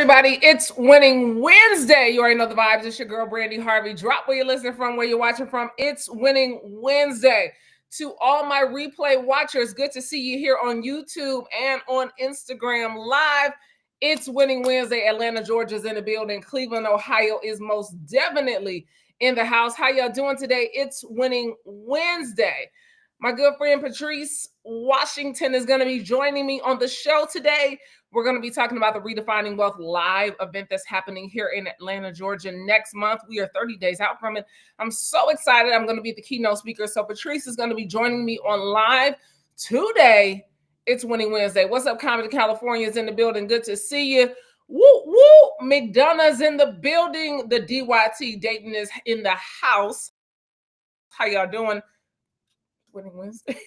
everybody. It's Winning Wednesday. You already know the vibes. It's your girl, Brandi, Harvey. Drop where you're listening from, where you're watching from. It's Winning Wednesday. To all my replay watchers, good to see you here on YouTube and on Instagram Live. It's Winning Wednesday. Atlanta, Georgia's in the building. Cleveland, Ohio is most definitely in the house. How y'all doing today? It's Winning Wednesday. My good friend Patrice Washington is going to be joining me on the show today. We're going to be talking about the Redefining Wealth live event that's happening here in Atlanta, Georgia next month. We are 30 days out from it. I'm so excited. I'm going to be the keynote speaker. So Patrice is going to be joining me on live today. It's Winning Wednesday. What's up, Comedy California is in the building. Good to see you. Woo, woo. McDonough's in the building. The DYT Dayton is in the house. How y'all doing? Winning Wednesday.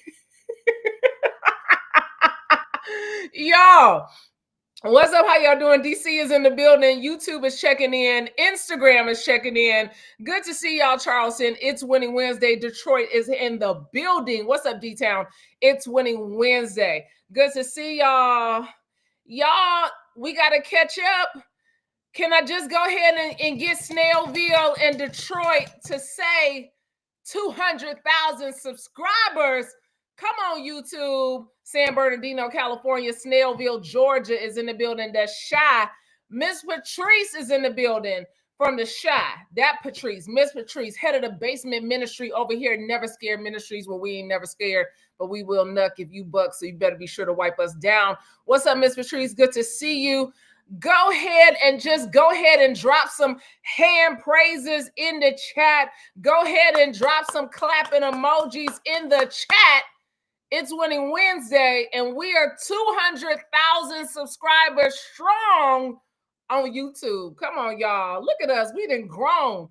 Y'all, what's up? How y'all doing? DC is in the building. YouTube is checking in. Instagram is checking in. Good to see y'all, Charleston. It's Winning Wednesday. Detroit is in the building. What's up, D-Town? It's Winning Wednesday. Good to see y'all. Y'all, we got to catch up. Can I just go ahead and get Snellville and Detroit to say 200,000 subscribers? Come on, YouTube. San Bernardino, California. Snellville, Georgia is in the building. That's Shy. Miss Patrice is in the building from the Shy. That Patrice. Miss Patrice, head of the basement ministry over here. Never Scared Ministries, where we ain't never scared, but we will nuck if you buck, so you better be sure to wipe us down. What's up, Miss Patrice? Good to see you. Go ahead and drop some hand praises in the chat. Go ahead and drop some clapping emojis in the chat. It's Winning Wednesday, and we are 200,000 subscribers strong on YouTube. Come on, y'all. Look at us. We done grown.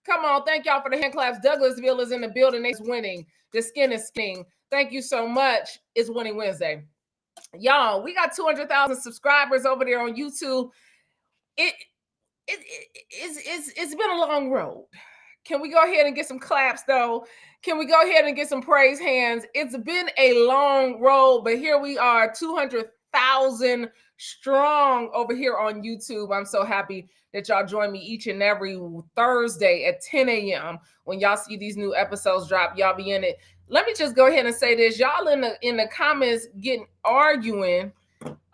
Come on. Thank y'all for the hand claps. Douglasville is in the building. It's winning. The skin is skinning. Thank you so much. It's Winning Wednesday. Y'all, we got 200,000 subscribers over there on YouTube. It's been a long road. Can we go ahead and get some claps, though? Can we go ahead and get some praise hands? It's been a long road, but here we are, 200,000 strong over here on YouTube. I'm so happy that y'all join me each and every Thursday at 10 a.m. When y'all see these new episodes drop, y'all be in it. Let me just go ahead and say this. Y'all in the comments arguing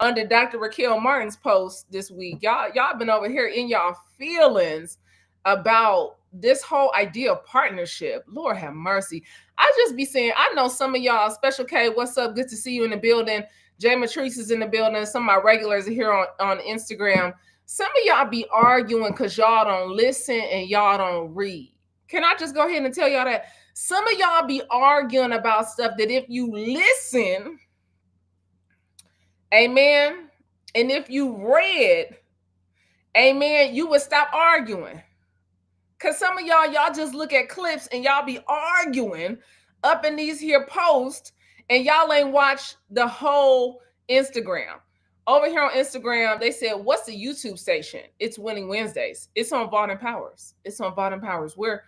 under Dr. Raquel Martin's post this week. Y'all been over here in y'all feelings about this whole idea of partnership. Lord have mercy. I just be saying, I know some of y'all, Special K, what's up? Good to see you in the building. Jay Matrice is in the building. Some of my regulars are here on Instagram. Some of y'all be arguing because y'all don't listen and y'all don't read. Can I just go ahead and tell y'all that? Some of y'all be arguing about stuff that if you listen, amen, and if you read, amen, you would stop arguing. Because some of y'all just look at clips and y'all be arguing up in these here posts and y'all ain't watch the whole Instagram. Over here on Instagram, they said, what's the YouTube station? It's Winning Wednesdays. It's on Vaughn and Powers. It's on Vaughn and Powers. Where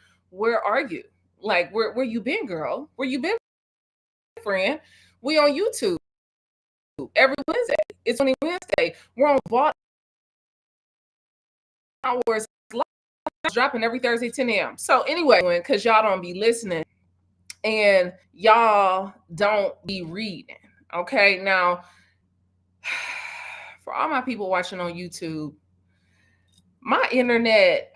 are you? Like, where you been, girl? Where you been, friend? We on YouTube every Wednesday. It's Winning Wednesday. We're on Vaughn and Powers dropping every Thursday, 10 a.m. So anyway, because y'all don't be listening and y'all don't be reading. Okay, now for all my people watching on YouTube, my internet,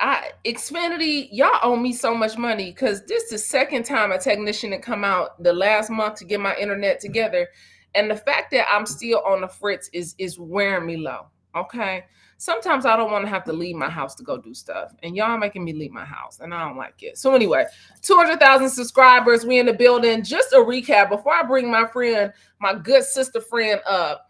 Xfinity, y'all owe me so much money because this is the second time a technician had come out the last month to get my internet together. And the fact that I'm still on the fritz is wearing me low. Okay. Sometimes I don't want to have to leave my house to go do stuff. And y'all making me leave my house. And I don't like it. So anyway, 200,000 subscribers. We in the building. Just a recap before I bring my friend, my good sister friend up.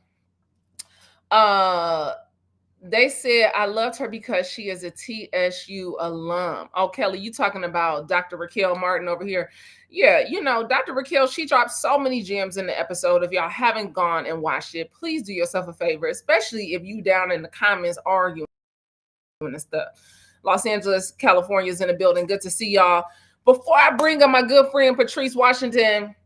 They said I loved her because she is a TSU alum. Oh, Kelly, you talking about Dr. Raquel Martin over here. Yeah, you know, Dr. Raquel, she dropped so many gems in the episode. If y'all haven't gone and watched it, please do yourself a favor, especially if you down in the comments arguing and stuff. Los Angeles, California is in the building. Good to see y'all. Before I bring up my good friend, Patrice Washington,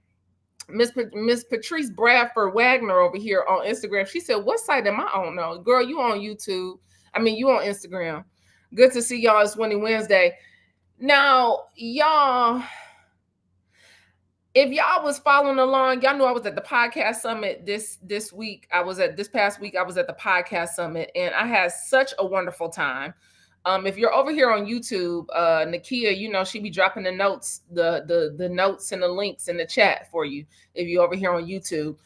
Miss Patrice Bradford Wagner over here on Instagram. She said, "What site am I on? No, girl, you on YouTube. I mean, you on Instagram. Good to see y'all. It's Winning Wednesday. Now, y'all, if y'all was following along, y'all knew I was at the podcast summit this week. This past week, I was at the podcast summit, and I had such a wonderful time. If you're over here on YouTube, Nakia, you know she be dropping the notes, the notes and the links in the chat for you. If you're over here on YouTube,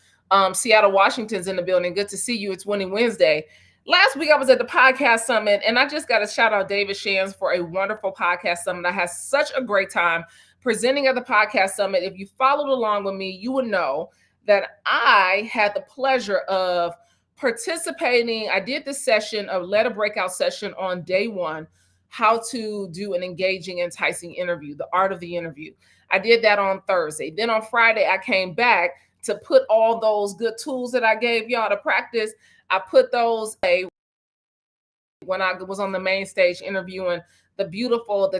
Seattle, Washington's in the building. Good to see you. It's Winning Wednesday. Last week I was at the podcast summit, and I just got to shout out David Shands for a wonderful podcast summit. I had such a great time presenting at the podcast summit. If you followed along with me, you would know that I had the pleasure of participating. I did this session, a letter breakout session on day one, how to do an engaging, enticing interview, the art of the interview. I did that on Thursday. Then on Friday, I came back to put all those good tools that I gave y'all to practice. I put those when I was on the main stage interviewing the beautiful,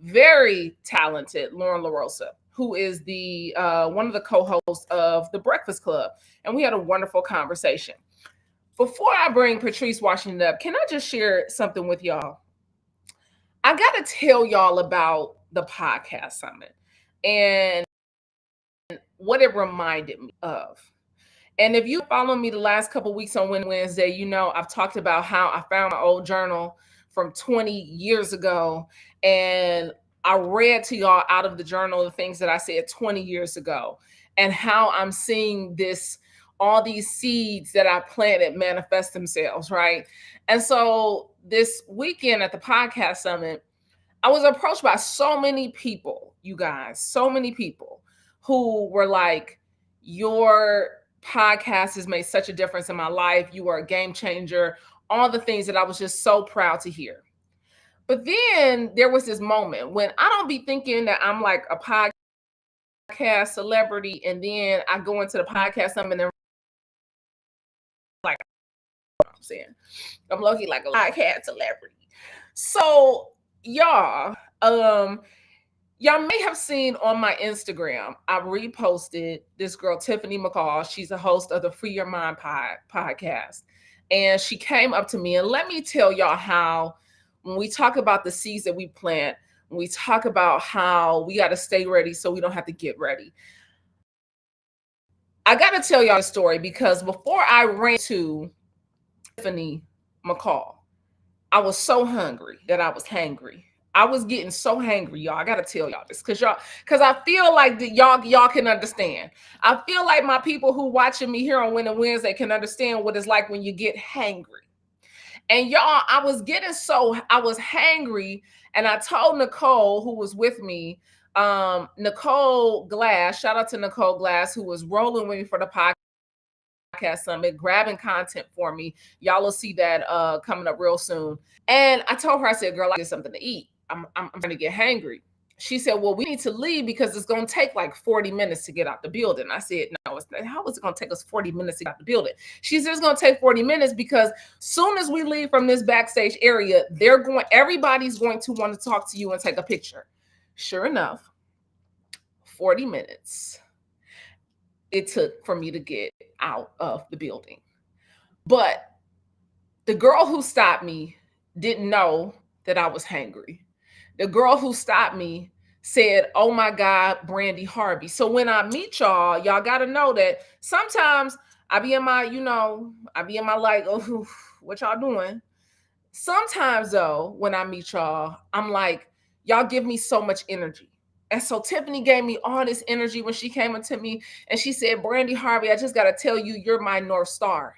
very talented Lauren LaRosa, who is the one of the co-hosts of The Breakfast Club. And we had a wonderful conversation. Before I bring Patrice Washington up, can I just share something with y'all? I got to tell y'all about the podcast summit and what it reminded me of. And if you follow me the last couple of weeks on Wednesday, you know I've talked about how I found my old journal from 20 years ago, and I read to y'all out of the journal the things that I said 20 years ago, and how I'm seeing all these seeds that I planted manifest themselves, right? And so this weekend at the podcast summit, I was approached by so many people, you guys, so many people who were like, your podcast has made such a difference in my life. You are a game changer. All the things that I was just so proud to hear. But then there was this moment when I don't be thinking that I'm like a podcast celebrity, and then I go into the podcast summit and like, I'm saying, I'm low-key like a podcast celebrity. So y'all, y'all may have seen on my Instagram, I reposted this girl, Tiffany McCall. She's a host of the Free Your Mind podcast. And she came up to me, and let me tell y'all how, when we talk about the seeds that we plant, when we talk about how we got to stay ready so we don't have to get ready. I got to tell y'all a story, because before I ran to Tiffany McCall, I was so hungry that I was hangry. I was getting so hangry, y'all. I gotta tell y'all this, because I feel like that y'all can understand. I feel like my people who watching me here on Winning Wednesday can understand what it's like when you get hangry. And y'all, I was hangry, and I told Nicole, who was with me, Nicole Glass, shout out to Nicole Glass, who was rolling with me for the podcast summit, grabbing content for me. Y'all will see that coming up real soon. And I told her, I said, girl, I get something to eat. I'm trying to get hangry. She said, well, we need to leave because it's going to take like 40 minutes to get out the building. I said, no, it's not. How is it going to take us 40 minutes to get out the building? She said, it's going to take 40 minutes because soon as we leave from this backstage area, everybody's going to want to talk to you and take a picture. Sure enough, 40 minutes it took for me to get out of the building. But the girl who stopped me didn't know that I was hangry. The girl who stopped me said, oh my God, Brandi, Harvey. So when I meet y'all got to know that sometimes I be in my like, oh, what y'all doing? Sometimes though, when I meet y'all, I'm like, y'all give me so much energy. And so Tiffany gave me all this energy when she came up to me, and she said, Brandi, Harvey, I just got to tell you, you're my North Star.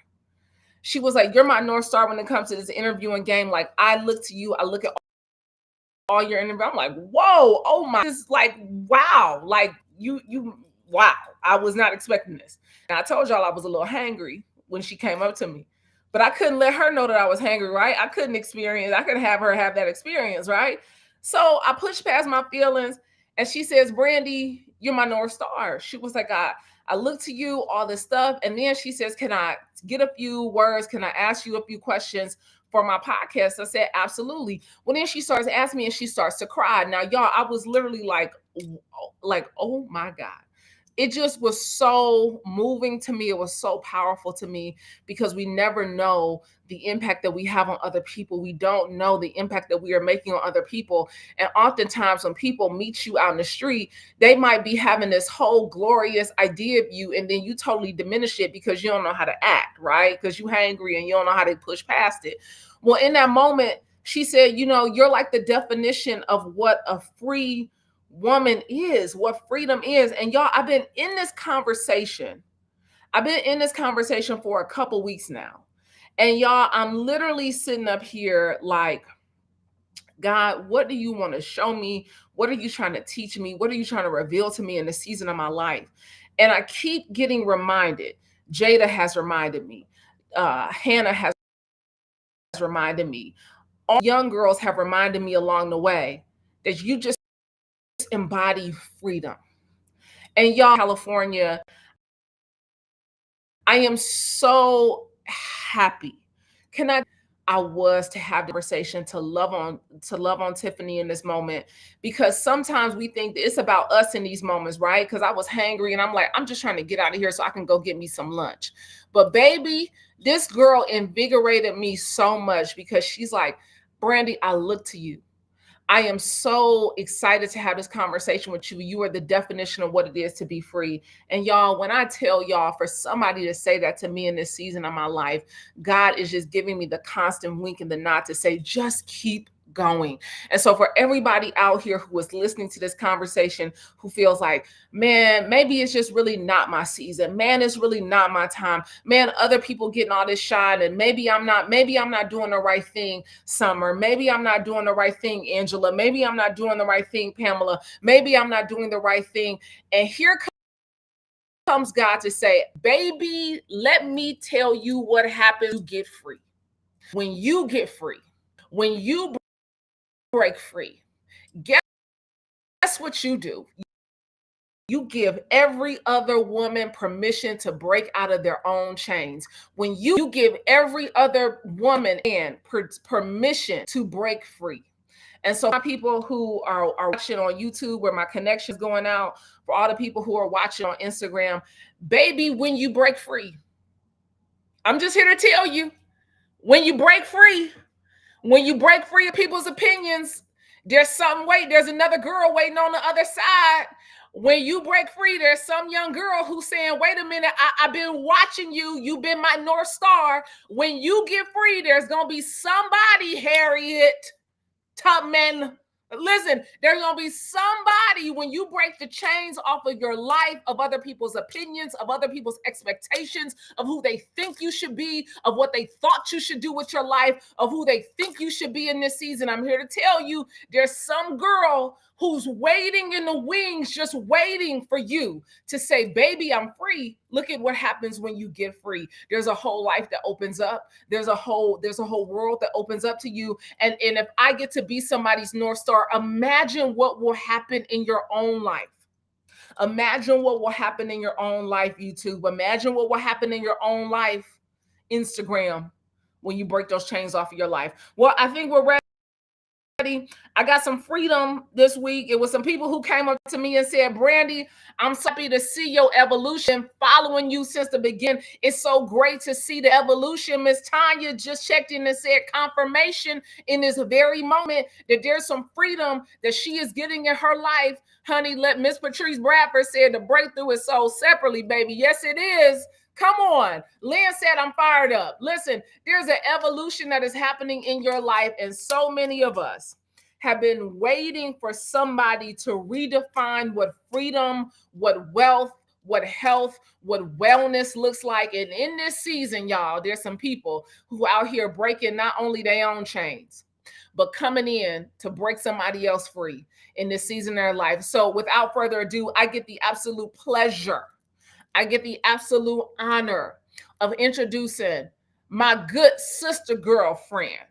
She was like, you're my North Star when it comes to this interviewing game. Like, I look to you, I look at all your interview. I'm like, whoa, oh my, this is like, wow. Like wow. I was not expecting this. And I told y'all I was a little hangry when she came up to me, but I couldn't let her know that I was hangry, right? I couldn't have her have that experience, right? So I pushed past my feelings, and she says, Brandi, you're my North Star. She was like, I look to you, all this stuff. And then she says, can I get a few words? Can I ask you a few questions for my podcast? I said, absolutely. Well, then she starts asking me, and she starts to cry. Now, y'all, I was literally like, oh my God. it just was so moving to me. It was so powerful to me because we never know the impact that we have on other people. We don't know the impact that we are making on other people. And oftentimes, when people meet you out in the street, they might be having this whole glorious idea of you, and then you totally diminish it because you don't know how to act, right? Because you're hangry and you don't know how to push past it. Well, in that moment, she said, you know, you're like the definition of what a free woman is, what freedom is. And y'all, I've been in this conversation. I've been in this conversation for a couple weeks now. And y'all, I'm literally sitting up here like, God, what do you want to show me? What are you trying to teach me? What are you trying to reveal to me in the season of my life? And I keep getting reminded. Jada has reminded me. Hannah has reminded me. All young girls have reminded me along the way that you just embody freedom. And y'all, California, I am so happy. Can I was to have the conversation to love on Tiffany in this moment, because sometimes we think that it's about us in these moments, right? Because I was hangry and I'm like, I'm just trying to get out of here so I can go get me some lunch. But baby, this girl invigorated me so much because she's like, Brandi, I look to you. I am so excited to have this conversation with you. You are the definition of what it is to be free. And y'all, when I tell y'all, for somebody to say that to me in this season of my life, God is just giving me the constant wink and the nod to say, just keep going. And so for everybody out here who is listening to this conversation, who feels like, man, maybe it's just really not my season. Man, it's really not my time. Man, other people getting all this shine, and maybe I'm not doing the right thing, Summer. Maybe I'm not doing the right thing, Angela. Maybe I'm not doing the right thing, Pamela. Maybe I'm not doing the right thing. And here comes God to say, baby, let me tell you what happens when you get free. When you get free, when you break free, guess what you do? You give every other woman permission to break out of their own chains. When you give every other woman permission to break free. And so, my people who are watching on YouTube, where my connection is going out, for all the people who are watching on Instagram, baby, when you break free, I'm just here to tell you, when you break free, of people's opinions, there's another girl waiting on the other side. When you break free, there's some young girl who's saying, wait a minute, I've been watching you. You've been my North Star. When you get free, there's going to be somebody, Harriet Tubman. Listen, there's going to be somebody, when you break the chains off of your life, of other people's opinions, of other people's expectations, of who they think you should be, of what they thought you should do with your life, of who they think you should be in this season. I'm here to tell you, there's some girl who's waiting in the wings, just waiting for you to say, baby, I'm free. Look at what happens when you get free. There's a whole life that opens up. There's a whole world that opens up to you. And if I get to be somebody's North Star, imagine what will happen in your own life. Imagine what will happen in your own life, YouTube. Imagine what will happen in your own life, Instagram, when you break those chains off of your life. Well, I think we're ready. I got some freedom this week. It was some people who came up to me and said, Brandi, I'm so happy to see your evolution, following you since the beginning. It's so great to see the evolution. Miss Tanya just checked in and said confirmation in this very moment that there's some freedom that she is getting in her life. Honey, let Miss Patrice Bradford said the breakthrough is sold separately, baby. Yes, it is. Come on. Lynn said, I'm fired up. Listen, there's an evolution that is happening in your life, and so many of us have been waiting for somebody to redefine what freedom, what wealth, what health, what wellness looks like. And in this season, y'all, there's some people who are out here breaking not only their own chains, but coming in to break somebody else free in this season of their life. So without further ado, I get the absolute pleasure, I get the absolute honor of introducing my good sister girlfriend,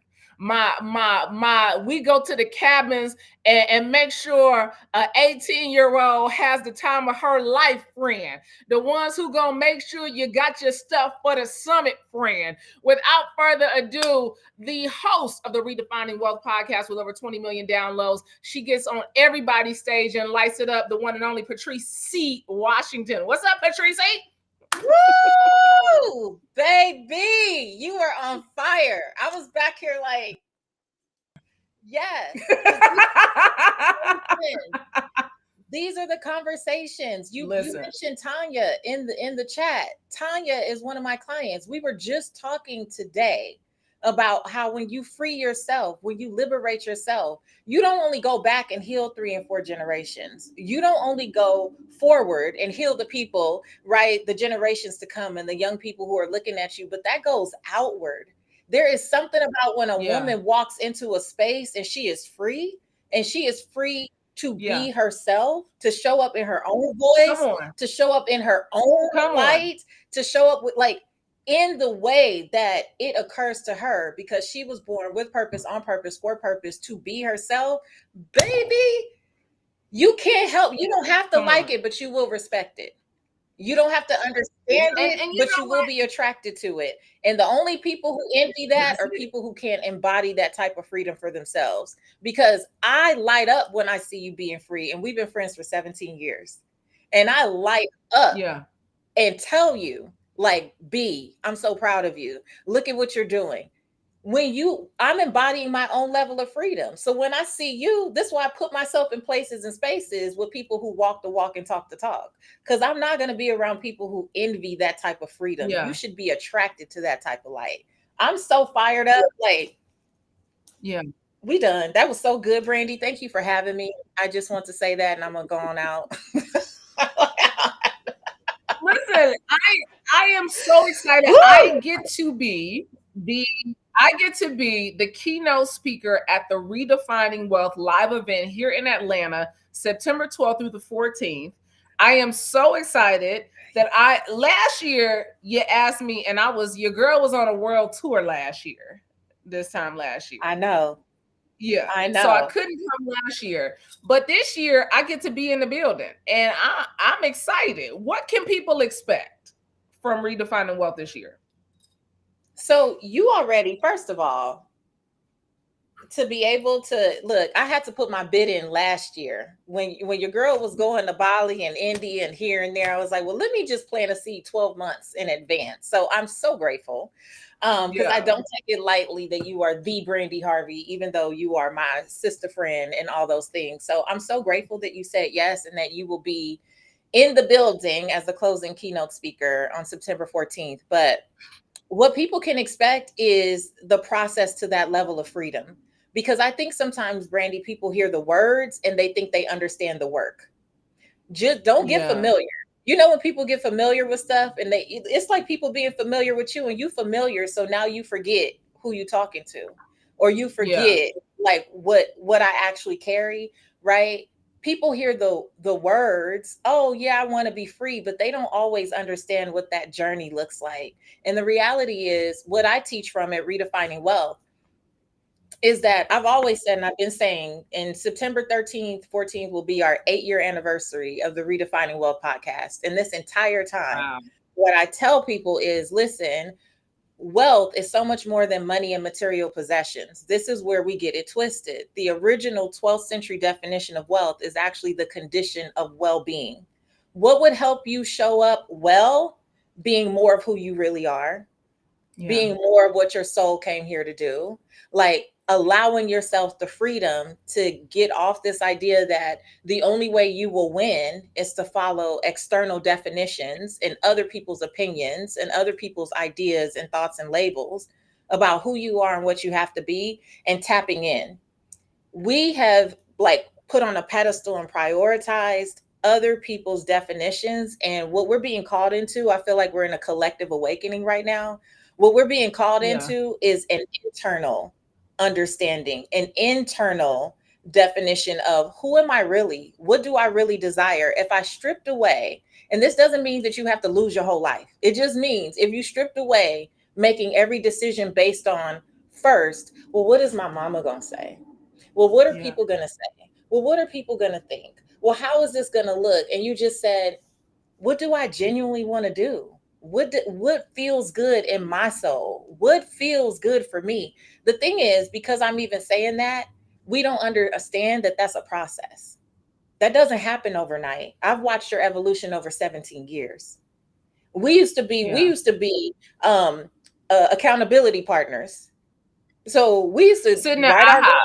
we go to the cabins and make sure an 18-year-old has the time of her life friend. The ones who gonna make sure you got your stuff for the summit friend. Without further ado, the host of the Redefining Wealth podcast with over 20 million downloads, she gets on everybody's stage and lights it up, the one and only Patrice C. Washington. What's up, Patrice? Woo! Baby, you are on fire. I was back here like, yes. These are the conversations. You mentioned Tanya in the chat. Tanya is one of my clients. We were just talking today about how when you free yourself, when you liberate yourself, you don't only go back and heal 3 and 4 generations. You don't only go forward and heal the people, right? The generations to come and the young people who are looking at you, but that goes outward. There is something about when a woman walks into a space and she is free to be herself, to show up in her own voice, to show up in her own light, to show up with like in the way that it occurs to her, because she was born with purpose, on purpose, for purpose, to be herself. Baby, you can't help. You don't have to like it, but you will respect it. You don't have to understand it, but you will be attracted to it. And the only people who envy that are people who can't embody that type of freedom for themselves. Because I light up when I see you being free. And we've been friends for 17 years. And I light up and tell you, like, B, I'm so proud of you. Look at what you're doing. I'm embodying my own level of freedom. So when I see you, this is why I put myself in places and spaces with people who walk the walk and talk the talk. Because I'm not going to be around people who envy that type of freedom. You should be attracted to that type of light. I'm so fired up. Like, we done. That was so good, Brandi. Thank you for having me. I just want to say that, and I'm going to go on out. Listen, I am so excited. Woo! I get to be the keynote speaker at the Redefining Wealth live event here in Atlanta, September 12th through the 14th. I am so excited that last year you asked me, and your girl was on a world tour this time last year. I know. Yeah, I know. So I couldn't come last year, but this year I get to be in the building, and I'm excited. What can people expect from Redefining Wealth this year? So you already, first of all, to be able to look, I had to put my bid in last year when your girl was going to Bali and India and here and there. I was like, well, let me just plant a seed 12 months in advance. So I'm so grateful. Because I don't take it lightly that you are the Brandi Harvey, even though you are my sister friend and all those things. So I'm so grateful that you said yes and that you will be in the building as the closing keynote speaker on September 14th. But what people can expect is the process to that level of freedom. Because I think sometimes, Brandi, people hear the words and they think they understand the work. Just don't get familiar. You know, when people get familiar with stuff and it's like people being familiar with you and you familiar. So now you forget who you're talking to, or you forget like what I actually carry, right? People hear the words, oh yeah, I want to be free, but they don't always understand what that journey looks like. And the reality is what I teach from at Redefining Wealth is that I've always said, and I've been saying, in September 13th, 14th will be our 8-year anniversary of the Redefining Wealth podcast. And this entire time, what I tell people is, listen, wealth is so much more than money and material possessions. This is where we get it twisted. The original 12th century definition of wealth is actually the condition of well-being. What would help you show up well? Being more of who you really are, being more of what your soul came here to do, like allowing yourself the freedom to get off this idea that the only way you will win is to follow external definitions and other people's opinions and other people's ideas and thoughts and labels about who you are and what you have to be, and tapping in. We have like put on a pedestal and prioritized other people's definitions. And what we're being called into, I feel like we're in a collective awakening right now. What we're being called into is an internal understanding, an internal definition of who am I really? What do I really desire? If I stripped away, and this doesn't mean that you have to lose your whole life. It just means if you stripped away making every decision based on first, well, what is my mama going to say? Well, what are Yeah. people going to say? Well, what are people going to think? Well, how is this going to look? And you just said, what do I genuinely want to do? What feels good in my soul? What feels good for me? The thing is, because I'm even saying that, we don't understand that that's a process. That doesn't happen overnight. I've watched your evolution over 17 years. We Yeah. used to be accountability partners. So we used to Sitting at write our IHOP.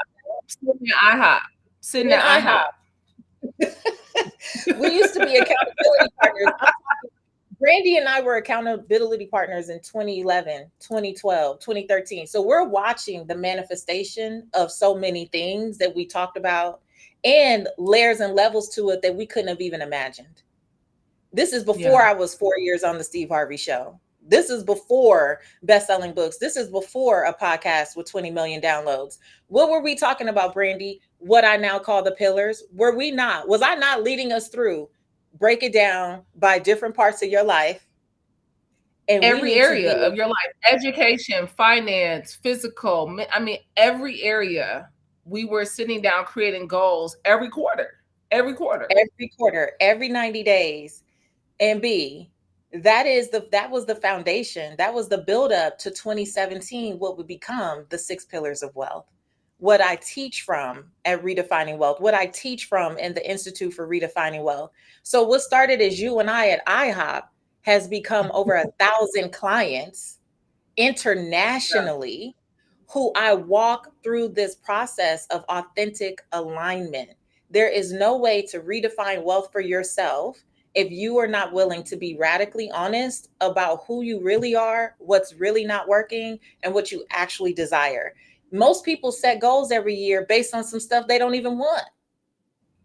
Sitting at IHOP. Sitting in at IHOP. IHOP. We used to be accountability partners. Brandi and I were accountability partners in 2011, 2012, 2013. So we're watching the manifestation of so many things that we talked about and layers and levels to it that we couldn't have even imagined. This is before Yeah. I was 4 years on the Steve Harvey show. This is before best-selling books. This is before a podcast with 20 million downloads. What were we talking about, Brandi? What I now call the pillars. Were we not? Was I not leading us through? Break it down by different parts of your life. And we Every need to area be, of your life, education, finance, physical, I mean, every area, we were sitting down creating goals every quarter, every quarter. every quarter, every 90 days. And B, that was the foundation. That was the buildup to 2017, what would become the 6 pillars of wealth. What I teach from at Redefining Wealth, what I teach from in the Institute for Redefining Wealth. So what started as you and I at IHOP has become over 1,000 clients Yeah. internationally who I walk through this process of authentic alignment. There is no way to redefine wealth for yourself if you are not willing to be radically honest about who you really are, what's really not working, and what you actually desire. Most people set goals every year based on some stuff they don't even want.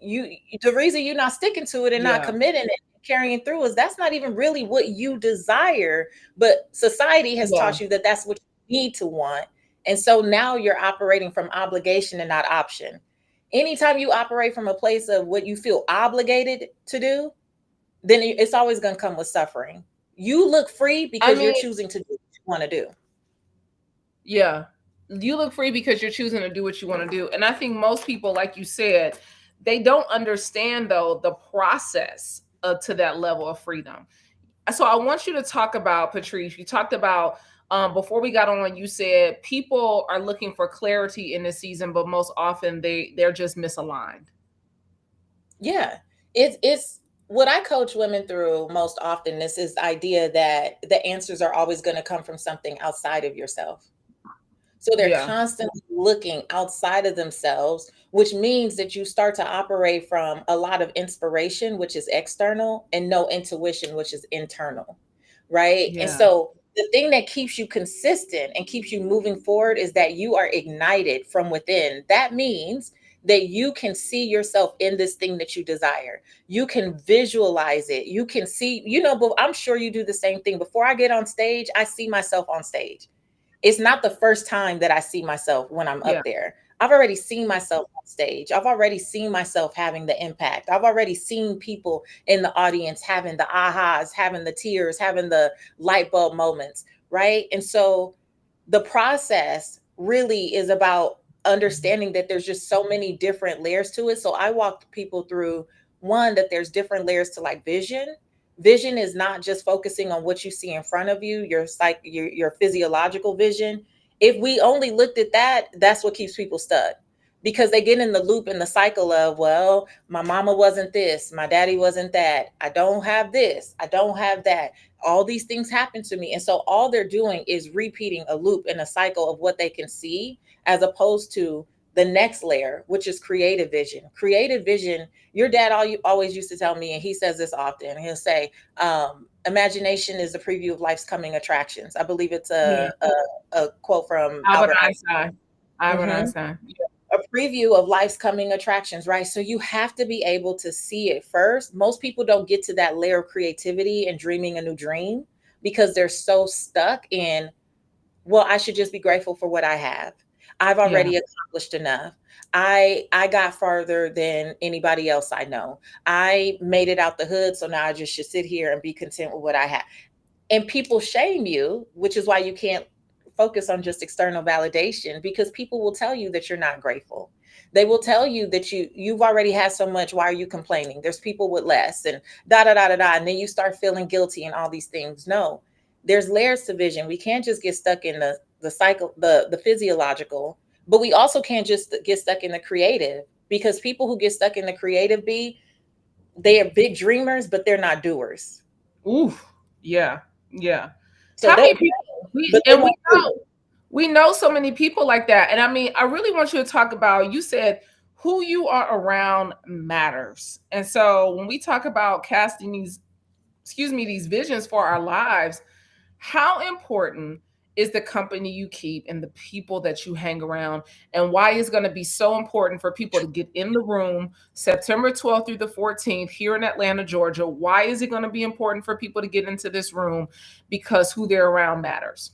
You The reason you're not sticking to it and not Yeah. committing it, carrying through, is that's not even really what you desire, but society has Yeah. taught you that that's what you need to want. And so now you're operating from obligation and not option. Anytime you operate from a place of what you feel obligated to do, then it's always going to come with suffering. You look free I because you're mean, choosing to do what you want to do. yeah. You look free because you're choosing to do what you want to do. And I think most people, like you said, they don't understand though the process to that level of freedom. So I want you to talk about, Patrice, you talked about before we got on, you said people are looking for clarity in this season, but most often they're just misaligned. Yeah. It's what I coach women through most often. This is the idea that the answers are always going to come from something outside of yourself. So they're Yeah. constantly looking outside of themselves, which means that you start to operate from a lot of inspiration, which is external, and no intuition, which is internal. Right. And Yeah. so the thing that keeps you consistent and keeps you moving forward is that you are ignited from within. That means that you can see yourself in this thing that you desire. You can visualize it. You can see, but I'm sure you do the same thing. Before I get on stage, I see myself on stage. It's not the first time that I see myself when I'm Yeah. up there. I've already seen myself on stage. I've already seen myself having the impact. I've already seen people in the audience having the ahas, having the tears, having the light bulb moments, right? And so the process really is about understanding that there's just so many different layers to it. So I walk people through one, that there's different layers to like vision. Vision is not just focusing on what you see in front of you, your physiological vision. If we only looked at that, that's what keeps people stuck, because they get in the loop and the cycle of, well, my mama wasn't this, my daddy wasn't that, I don't have this, I don't have that, all these things happen to me. And so all they're doing is repeating a loop and a cycle of what they can see, as opposed to the next layer, which is creative vision. Creative vision, your dad always used to tell me, and he says this often, he'll say, imagination is a preview of life's coming attractions. I believe it's Yeah. a quote from Albert Albert Einstein. Einstein. Albert Mhm. Einstein. A preview of life's coming attractions, right? So you have to be able to see it first. Most people don't get to that layer of creativity and dreaming a new dream because they're so stuck in, well, I should just be grateful for what I have. I've Yeah. already accomplished enough. I got farther than anybody else I know. I made it out the hood, so now I just should sit here and be content with what I have. And people shame you, which is why you can't focus on just external validation, because people will tell you that you're not grateful. They will tell you that you've already had so much. Why are you complaining? There's people with less, and da da da da da. And then you start feeling guilty and all these things. No, there's layers to vision. We can't just get stuck in the cycle, the physiological, but we also can't just get stuck in the creative, because people who get stuck in the creative, they are big dreamers, but they're not doers. Ooh, yeah, yeah. So How they'll many dream, people we but they and won't do. we know so many people like that. And I mean, I really want you to talk about, you said who you are around matters. And so when we talk about casting these, excuse me, these visions for our lives, how important is the company you keep and the people that you hang around, and why is going to be so important for people to get in the room September 12th through the 14th here in Atlanta, Georgia? Why is it going to be important for people to get into this room? Because who they're around matters.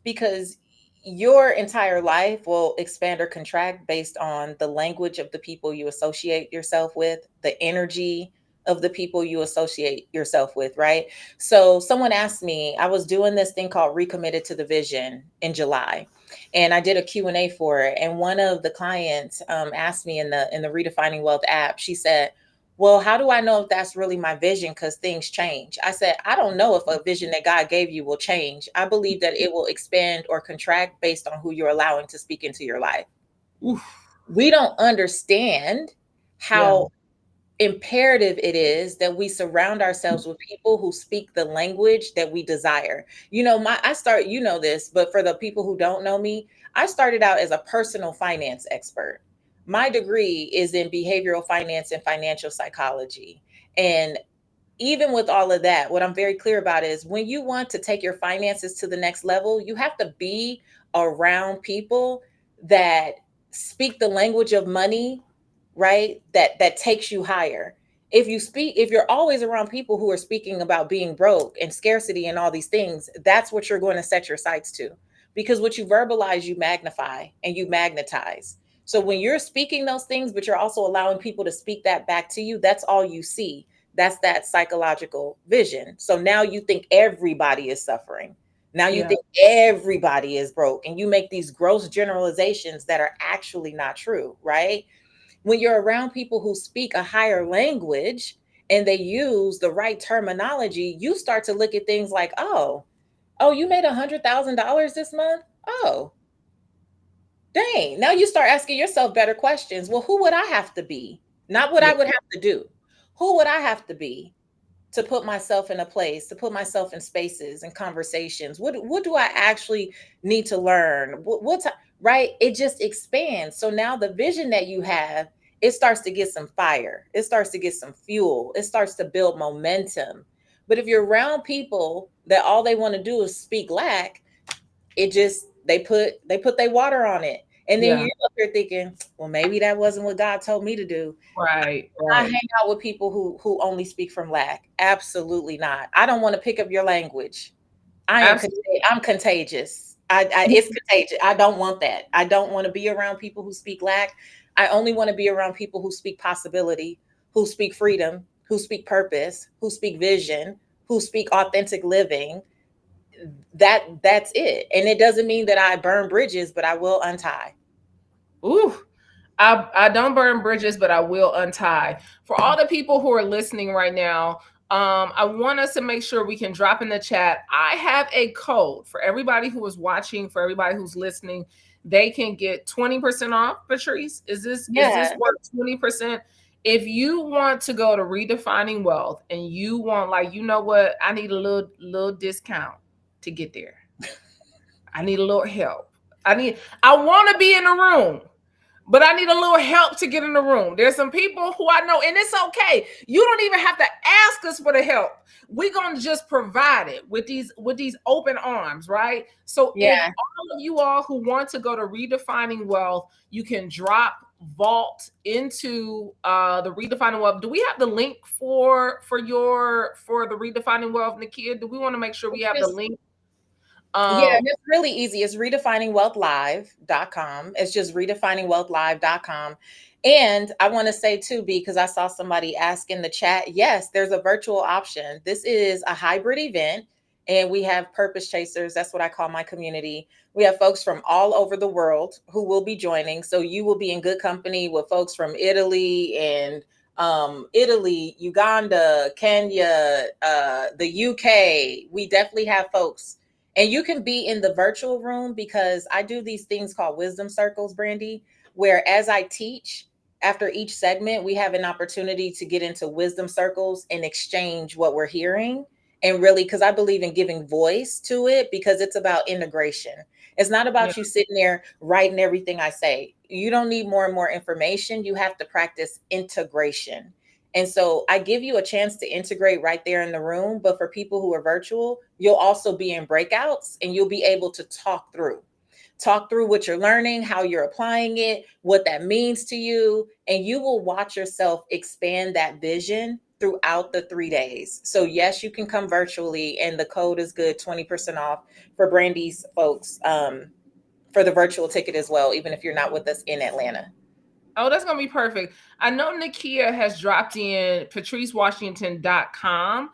Because your entire life will expand or contract based on the language of the people you associate yourself with, the energy of the people you associate yourself with, right? So someone asked me, I was doing this thing called Recommitted to the Vision in July, and I did a Q&A for it. And one of the clients asked me in the Redefining Wealth app, she said, well, how do I know if that's really my vision? Because things change. I said, I don't know if a vision that God gave you will change. I believe that it will expand or contract based on who you're allowing to speak into your life. Oof. We don't understand Yeah. how imperative it is that we surround ourselves with people who speak the language that we desire. You know this, but for the people who don't know me, I started out as a personal finance expert. My degree is in behavioral finance and financial psychology. And even with all of that, what I'm very clear about is when you want to take your finances to the next level, you have to be around people that speak the language of money, right? That takes you higher. If you're always around people who are speaking about being broke and scarcity and all these things, that's what you're going to set your sights to. Because what you verbalize, you magnify and you magnetize. So when you're speaking those things, but you're also allowing people to speak that back to you, that's all you see. That's that psychological vision. So now you think everybody is suffering. Now you Yeah. think everybody is broke, and you make these gross generalizations that are actually not true, right? When you're around people who speak a higher language and they use the right terminology, you start to look at things like, oh, you made $100,000 this month? Oh, dang. Now you start asking yourself better questions. Well, who would I have to be? Not what I Yeah. would have to do. Who would I have to be to put myself in a place, to put myself in spaces and conversations? What do I actually need to learn? Right? It just expands. So now the vision that you have, it starts to get some fire. It starts to get some fuel. It starts to build momentum. But if you're around people that all they want to do is speak lack, it just they put their water on it. And then Yeah. you're up there thinking, well, maybe that wasn't what God told me to do. Right. I Right. hang out with people who only speak from lack. Absolutely not. I don't want to pick up your language. Absolutely. I'm contagious. It's contagious. I don't want that. I don't want to be around people who speak lack. I only want to be around people who speak possibility, who speak freedom, who speak purpose, who speak vision, who speak authentic living. That's it. And it doesn't mean that I burn bridges, but I will untie. Ooh. I don't burn bridges, but I will untie. For all the people who are listening right now, I want us to make sure we can drop in the chat. I have a code for everybody who is watching, for everybody who's listening. They can get 20% off. Patrice, is this Yeah. worth 20%? If you want to go to Redefining Wealth and you want, like, you know what, I need a little discount to get there. I need a little help. I want to be in the room, but I need a little help to get in the room. There's some people who I know, and it's okay. You don't even have to ask us for the help. We're gonna just provide it with these open arms, right? So if Yeah. all of you all who want to go to Redefining Wealth, you can drop vault into the Redefining Wealth. Do we have the link for the Redefining Wealth, Nakia? Do we want to make sure we It's have the just link? Yeah, Um, and it's really easy. It's redefiningwealthlive.com. It's just redefiningwealthlive.com. And I want to say too, because I saw somebody ask in the chat, yes, there's a virtual option. This is a hybrid event. and we have purpose chasers. That's what I call my community. We have folks from all over the world who will be joining. So you will be in good company with folks from Italy and Italy, Uganda, Kenya, the UK. We definitely have folks. And you can be in the virtual room because I do these things called wisdom circles, Brandi, where as I teach, after each segment, we have an opportunity to get into wisdom circles and exchange what we're hearing. And really, because I believe in giving voice to it, because it's about integration. It's not Yeah. about you sitting there writing everything I say. You don't need more and more information. You have to practice integration. And so I give you a chance to integrate right there in the room. But for people who are virtual, you'll also be in breakouts and you'll be able to talk through what you're learning, how you're applying it, what that means to you, and you will watch yourself expand that vision throughout the 3 days. So yes, you can come virtually, and the code is good, 20% off for Brandy's folks, for the virtual ticket as well, even if you're not with us in Atlanta. Oh, that's going to be perfect. I know Nakia has dropped in patricewashington.com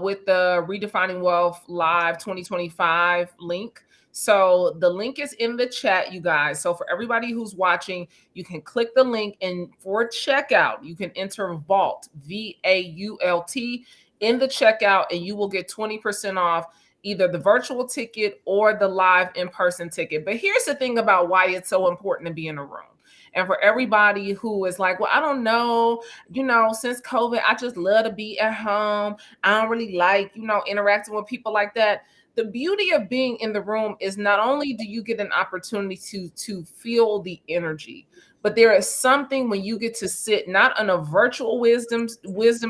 with the Redefining Wealth Live 2025 link. So the link is in the chat, you guys. So for everybody who's watching, you can click the link, and for checkout, you can enter Vault, VAULT, in the checkout, and you will get 20% off either the virtual ticket or the live in-person ticket. But here's the thing about why it's so important to be in a room. And for everybody who is like, well, I don't know, since COVID, I just love to be at home. I don't really like, interacting with people like that. The beauty of being in the room is not only do you get an opportunity to feel the energy, but there is something when you get to sit not in a virtual wisdom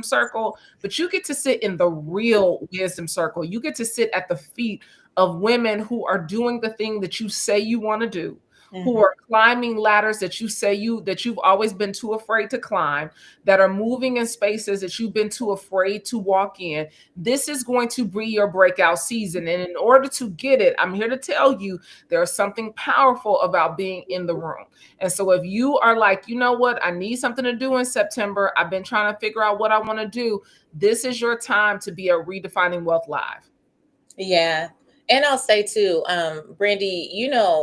circle, but you get to sit in the real wisdom circle. You get to sit at the feet of women who are doing the thing that you say you want to do, who are climbing ladders that you've always been too afraid to climb, that are moving in spaces that you've been too afraid to walk in. This is going to be your breakout season. And in order to get it, I'm here to tell you there's something powerful about being in the room. And so if you are like, you know what, I need something to do in September, I've been trying to figure out what I want to do, this is your time to be a Redefining Wealth Live. Yeah. And I'll say too, Brandi,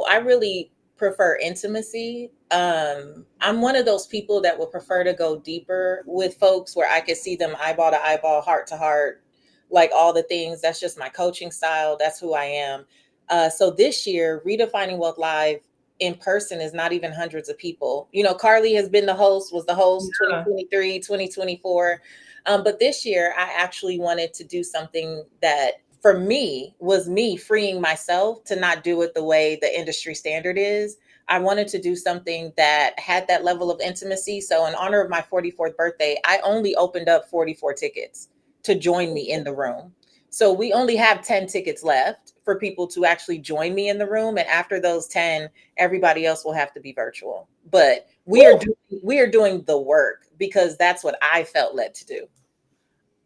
I really prefer intimacy. I'm one of those people that would prefer to go deeper with folks where I could see them eyeball to eyeball, heart to heart, like all the things. That's just my coaching style. That's who I am. So this year, Redefining Wealth Live in person is not even hundreds of people. Carly has been was the host Yeah. 2023, 2024. But this year, I actually wanted to do something that for me was me freeing myself to not do it the way the industry standard is. I wanted to do something that had that level of intimacy. So in honor of my 44th birthday, I only opened up 44 tickets to join me in the room. So we only have 10 tickets left for people to actually join me in the room. And after those 10, everybody else will have to be virtual. But we are doing the work because that's what I felt led to do.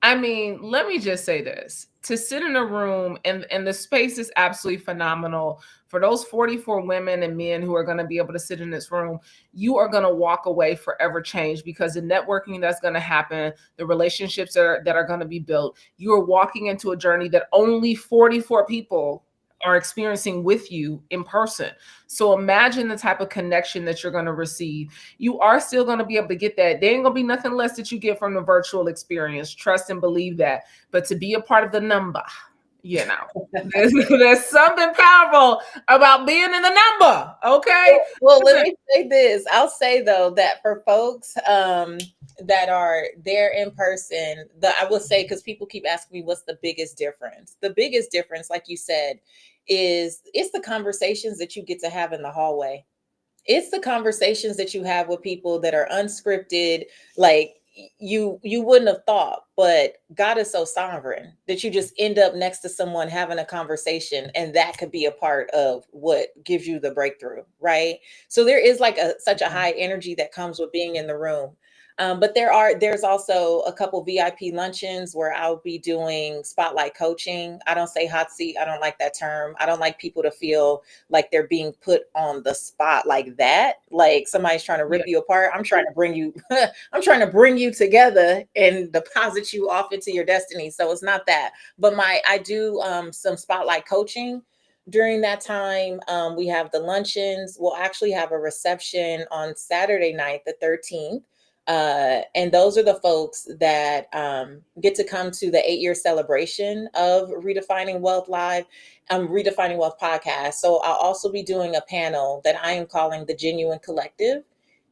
I mean, let me just say this. To sit in a room and the space is absolutely phenomenal. For those 44 women and men who are going to be able to sit in this room, you are going to walk away forever changed because the networking that's going to happen, the relationships that are going to be built, you are walking into a journey that only 44 people are experiencing with you in person. So imagine the type of connection that you're going to receive. You are still going to be able to get that. There ain't going to be nothing less that you get from the virtual experience. Trust and believe that. But to be a part of the number, there's something powerful about being in the number. Okay. Well, let me say this. I'll say though that for folks that are there in person, I will say, because people keep asking me what's the biggest difference. The biggest difference, like you said, is it's the conversations that you get to have in the hallway. It's the conversations that you have with people that are unscripted, like you wouldn't have thought, but God is so sovereign that you just end up next to someone having a conversation, and that could be a part of what gives you the breakthrough, right? So there is like such a high energy that comes with being in the room. But there's also a couple VIP luncheons where I'll be doing spotlight coaching. I don't say hot seat. I don't like that term. I don't like people to feel like they're being put on the spot like that. Like somebody's trying to Yeah. rip you apart. I'm trying to bring you, I'm trying to bring you together and deposit you off into your destiny. So it's not that. But I do some spotlight coaching during that time. We have the luncheons. We'll actually have a reception on Saturday night, the 13th. And those are the folks that get to come to the 8-year celebration of Redefining Wealth Live, Redefining Wealth podcast. So I'll also be doing a panel that I am calling the Genuine Collective.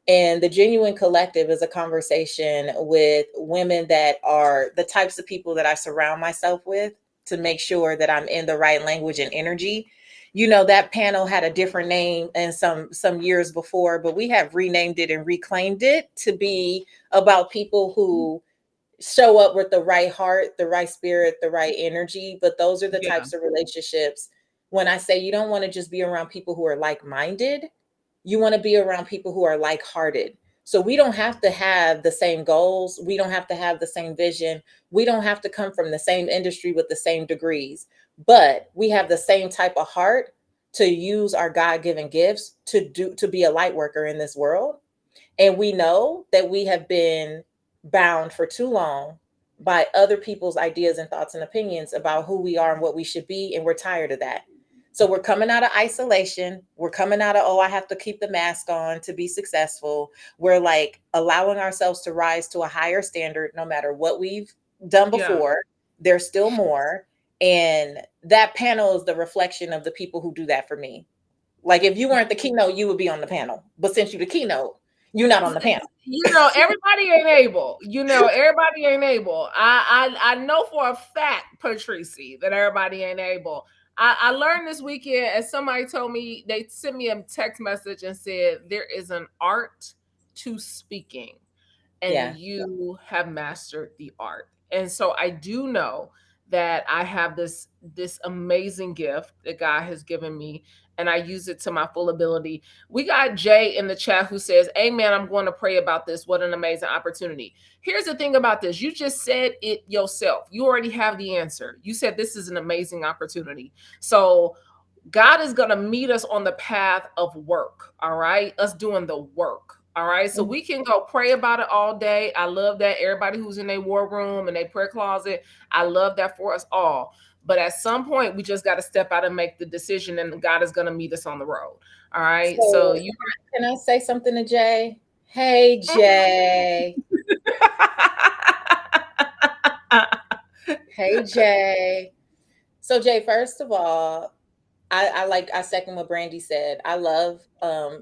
And the Genuine Collective is a conversation with women that are the types of people that I surround myself with to make sure that I'm in the right language and energy. You know, that panel had a different name and some years before, but we have renamed it and reclaimed it to be about people who show up with the right heart, the right spirit, the right energy. But those are the Yeah. types of relationships. When I say you don't want to just be around people who are like-minded, you want to be around people who are like-hearted. So we don't have to have the same goals. We don't have to have the same vision. We don't have to come from the same industry with the same degrees, but we have the same type of heart to use our God-given gifts to be a light worker in this world. And we know that we have been bound for too long by other people's ideas and thoughts and opinions about who we are and what we should be. And we're tired of that. So we're coming out of isolation. We're coming out of, oh, I have to keep the mask on to be successful. We're like allowing ourselves to rise to a higher standard no matter what we've done Yeah. before. There's still more. And that panel is the reflection of the people who do that for me. Like if you weren't the keynote, you would be on the panel. But since you're the keynote, you're not on the panel. You know, everybody ain't able. You know, everybody ain't able. I know for a fact, Patrice, that everybody ain't able. I learned this weekend, as somebody told me, they sent me a text message and said there is an art to speaking, and Yeah. you have mastered the art. And so I do know that I have this amazing gift that God has given me, and I use it to my full ability. We got Jay in the chat who says, "Amen, I'm going to pray about this. What an amazing opportunity." Here's the thing about this. You just said it yourself. You already have the answer. You said this is an amazing opportunity. So God is going to meet us on the path of work. All right. Us doing the work. All right. So we can go pray about it all day. I love that. Everybody who's in their war room and their prayer closet, I love that for us all. But at some point, we just got to step out and make the decision, and God is going to meet us on the road. All right. So So you. can I say something to Jay? Hey, Jay. Hey, Jay. So Jay, first of all, I second what Brandi said. I love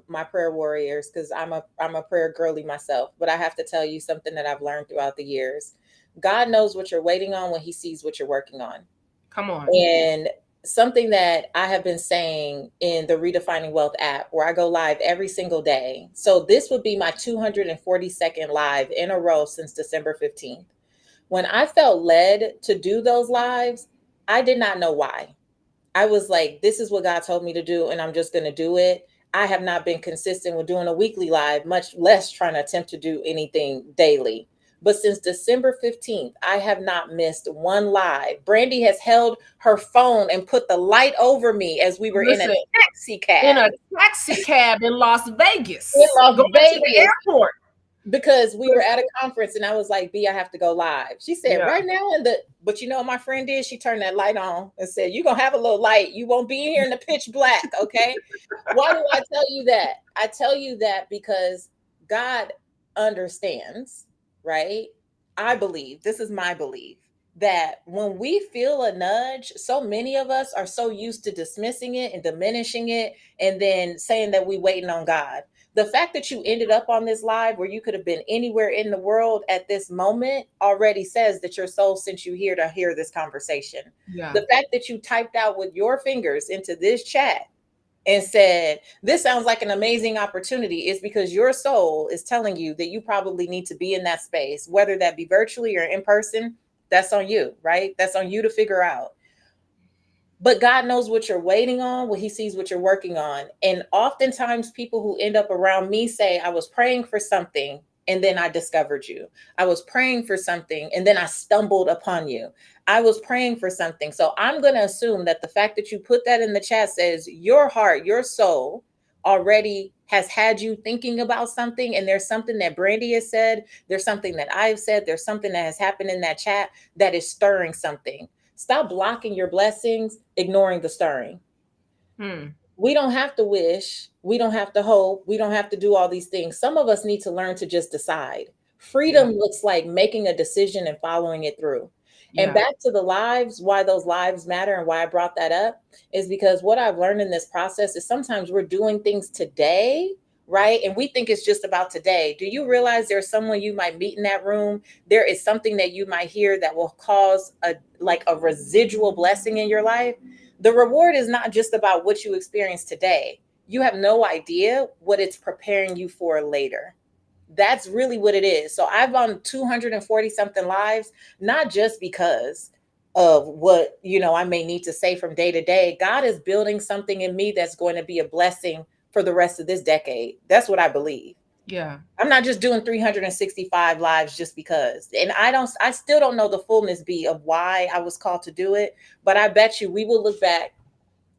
my prayer warriors because I'm a prayer girly myself. But I have to tell you something that I've learned throughout the years. God knows what you're waiting on when He sees what you're working on. Come on. And something that I have been saying in the Redefining Wealth app, where I go live every single day. So this would be my 242nd live in a row since December 15th. When I felt led to do those lives, I did not know why. I was like, this is what God told me to do, and I'm just going to do it. I have not been consistent with doing a weekly live, much less trying to attempt to do anything daily. But since December 15th, I have not missed one live. Brandi has held her phone and put the light over me as we were in a Listen, taxi in cab a taxi cab in Las in Vegas, Las going to the Vegas airport. because we were at a conference and I was like, B, I have to go live. She said, Yeah. right now but you know what my friend did? She turned that light on and said, you're going to have a little light. You won't be in here in the pitch black. Okay. Why do I tell you that? I tell you that because God understands, right? I believe, this is my belief, that when we feel a nudge, so many of us are so used to dismissing it and diminishing it and then saying that we waiting on God. The fact that you ended up on this live where you could have been anywhere in the world at this moment already says that your soul sent you here to hear this conversation. Yeah. The fact that you typed out with your fingers into this chat and said, this sounds like an amazing opportunity, is because your soul is telling you that you probably need to be in that space, whether that be virtually or in person. That's on you, right? That's on you to figure out. But God knows what you're waiting on, what He sees what you're working on. And oftentimes people who end up around me say, I was praying for something and then I discovered you. I was praying for something and then I stumbled upon you. I was praying for something. So I'm going to assume that the fact that you put that in the chat says your heart, your soul already has had you thinking about something. And there's something that Brandi has said. There's something that I've said. There's something that has happened in that chat that is stirring something. Stop blocking your blessings, ignoring the stirring. We don't have to wish. We don't have to hope. We don't have to do all these things. Some of us need to learn to just decide. Yeah. Freedom looks like making a decision and following it through. And Yeah. back to the lives, why those lives matter and why I brought that up is because what I've learned in this process is sometimes we're doing things today, right? And we think it's just about today. Do you realize there's someone you might meet in that room? There is something that you might hear that will cause a residual blessing in your life. The reward is not just about what you experience today. You have no idea what it's preparing you for later. That's really what it is. So I've on 240 something lives, not just because of what, I may need to say from day to day. God is building something in me that's going to be a blessing for the rest of this decade. That's what I believe. Yeah. I'm not just doing 365 lives just because. And I still don't know the fullness be of why I was called to do it, but I bet you we will look back